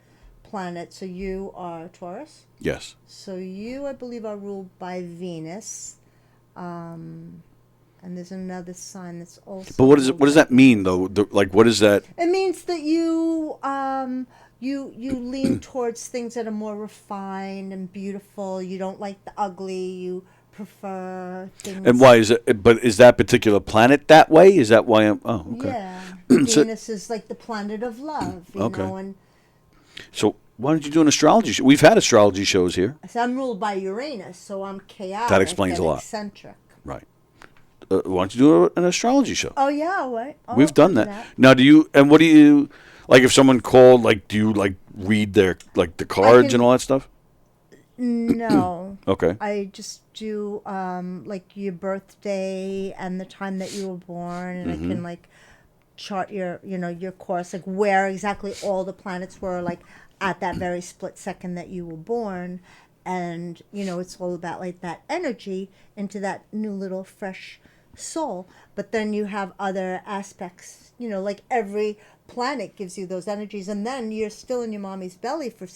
S7: planet. So you are Taurus.
S1: Yes.
S7: So you, I believe, are ruled by Venus. And there's another sign that's also.
S1: But what does that mean though? What is that?
S7: It means that you you lean towards things that are more refined and beautiful. You don't like the ugly. You prefer things.
S1: And why is it? But is that particular planet that way? Is that why I'm? Oh, okay.
S7: Yeah,
S1: So-
S7: Venus is like the planet of love. You
S1: Okay.
S7: know, and
S1: So why don't you do an astrology show? We've had astrology shows here.
S7: so I'm ruled by Uranus, so I'm chaotic.
S1: That explains
S7: and
S1: a lot.
S7: Eccentric.
S1: Right. Why don't you do an astrology show?
S7: Oh yeah, what? Oh,
S1: We've done
S7: I'll
S1: that.
S7: do
S1: Now, do you? And what do you like? If someone called, do you read their the cards and all that stuff?
S7: No.
S1: Okay.
S7: I just do like your birthday and the time that you were born, and I can chart your your course, like where exactly all the planets were at that very split second that you were born, and it's all about that energy into that new little fresh soul. But then you have other aspects, like every planet gives you those energies, and then you're still in your mommy's belly for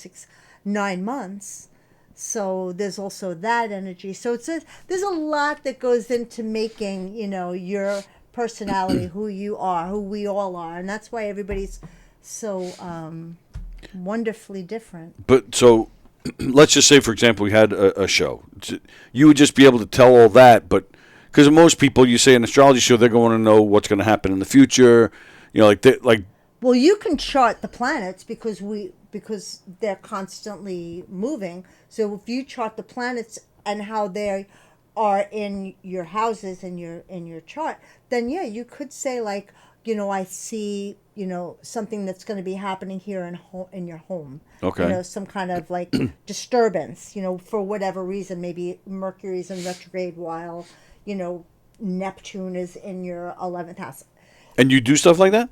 S7: 9 months. So there's also that energy. So there's a lot that goes into making, your personality, who you are, who we all are. And that's why everybody's so wonderfully different.
S1: But so, let's just say, for example, we had a show. You would just be able to tell all that, but because most people, you say an astrology show, they're going to know what's going to happen in the future.
S7: Well, you can chart the planets because they're constantly moving. So if you chart the planets and how they are in your houses and in your chart, then yeah, you could say I see something that's going to be happening here in your home.
S1: Okay.
S7: Some kind of disturbance. For whatever reason, maybe Mercury's in retrograde while Neptune is in your 11th house.
S1: And you do stuff like that?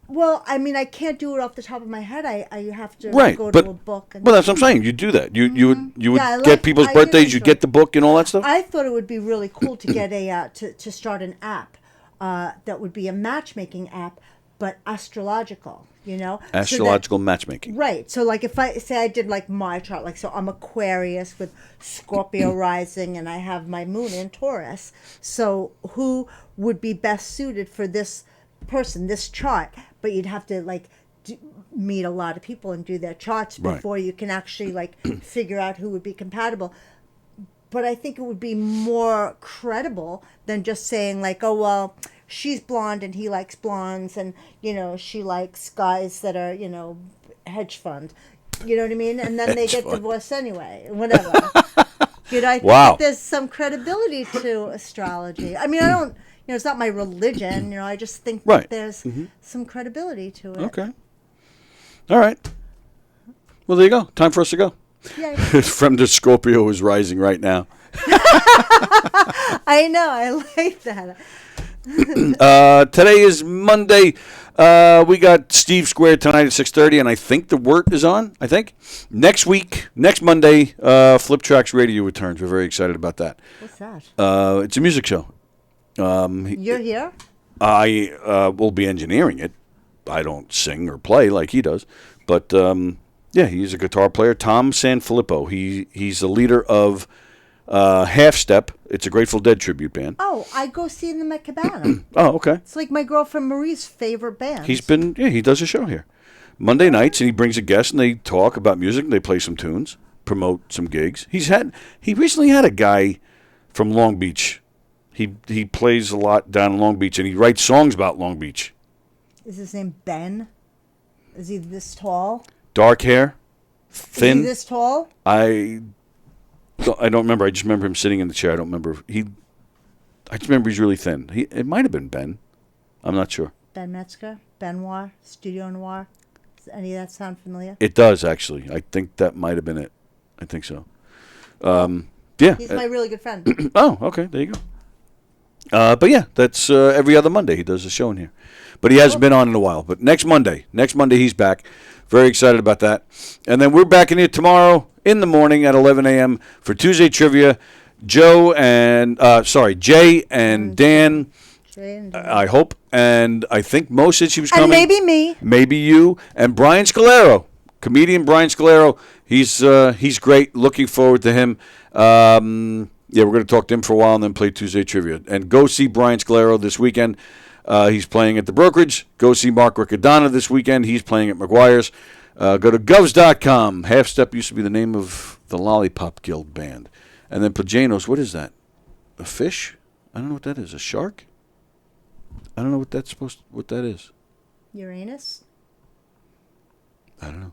S7: Well, I mean, I can't do it off the top of my head. I have to
S1: Right,
S7: go
S1: but
S7: to a book.
S1: well, that's what I'm saying. You do that. You would
S7: Yeah,
S1: get people's
S7: I do
S1: birthdays. You
S7: enjoy
S1: get
S7: it.
S1: the book and all that stuff.
S7: I thought it would be really cool to get to start an app that would be a matchmaking app, but astrological.
S1: Astrological matchmaking.
S7: Right. So if I say I did my chart, so I'm Aquarius with Scorpio rising and I have my moon in Taurus. So who would be best suited for this person, this chart? But you'd have to meet a lot of people and do their charts before you can actually figure out who would be compatible. But I think it would be more credible than just saying oh well, she's blonde and he likes blondes, and she likes guys that are hedge fund. You know what I mean? And then they get divorced anyway. Whatever. I think there's some credibility to astrology. I mean, I don't. It's not my religion. I just think that there's some credibility to it.
S1: Okay. All right. Well, there you go. Time for us to go.
S7: Yeah.
S1: From the Scorpio is rising right now.
S7: I know. I like that.
S1: Today is Monday. We got Steve Square tonight at 6:30, and I think the Wort is on. I think next Monday, Flip Tracks Radio returns. We're very excited about that.
S7: What's that?
S1: It's a music show.
S7: You're here?
S1: I will be engineering it. I don't sing or play like he does, but yeah, he's a guitar player. Tom Sanfilippo. He's the leader of Half Step. It's a Grateful Dead tribute band.
S7: Oh, I go see them at Cabana.
S1: Oh, okay.
S7: It's my girlfriend Marie's favorite band.
S1: He does a show here Monday nights, and he brings a guest, and they talk about music, and they play some tunes, promote some gigs. He recently had a guy from Long Beach. He plays a lot down in Long Beach, and he writes songs about Long Beach.
S7: Is his name Ben? Is he this tall?
S1: Dark hair, thin.
S7: Is he this tall?
S1: I don't remember. I just remember him sitting in the chair. I don't remember. I just remember he's really thin. It might have been Ben. I'm not sure.
S7: Ben Metzger? Benoit? Studio Noir? Does any of that sound familiar?
S1: It does, actually. I think that might have been it. I think so. Yeah.
S7: He's my really good friend.
S1: Oh, okay. There you go. But yeah, that's every other Monday he does a show in here. But he hasn't been on in a while. But next Monday he's back. Very excited about that. And then we're back in here tomorrow in the morning at 11 a.m. for Tuesday Trivia. Jay and Dan, I hope. And I think Mo said she was coming.
S7: And maybe me.
S1: Maybe you. And Brian Scalero, comedian Brian Scalero. He's great. Looking forward to him. Yeah, we're going to talk to him for a while and then play Tuesday Trivia. And go see Brian Scalero this weekend. He's playing at the Brokerage. Go see Mark Riccadonna this weekend. He's playing at McGuire's. Go to govs.com. Half Step used to be the name of the Lollipop Guild band. And then Pajanos, what is that? A fish? I don't know what that is. A shark? I don't know what that is.
S7: Uranus?
S1: I don't know.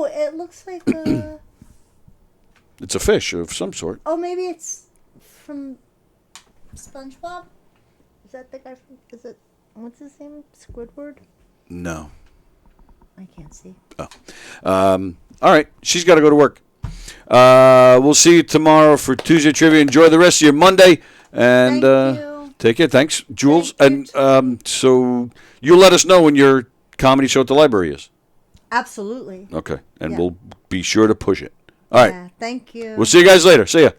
S7: It looks like a...
S1: It's a fish of some sort.
S7: Oh, maybe it's from SpongeBob? Is that the guy from... What's his name? Squidward?
S1: No.
S7: I can't see.
S1: Oh. All right. She's got to go to work. We'll see you tomorrow for Tuesday Trivia. Enjoy the rest of your Monday. And
S7: Thank you.
S1: Take care. Thanks, Jules.
S7: Thank you,
S1: and so you'll let us know when your comedy show at the library is.
S7: Absolutely.
S1: Okay. And
S7: Yeah.
S1: we'll be sure to push it. All right.
S7: Yeah, thank you.
S1: We'll see you guys later. See ya.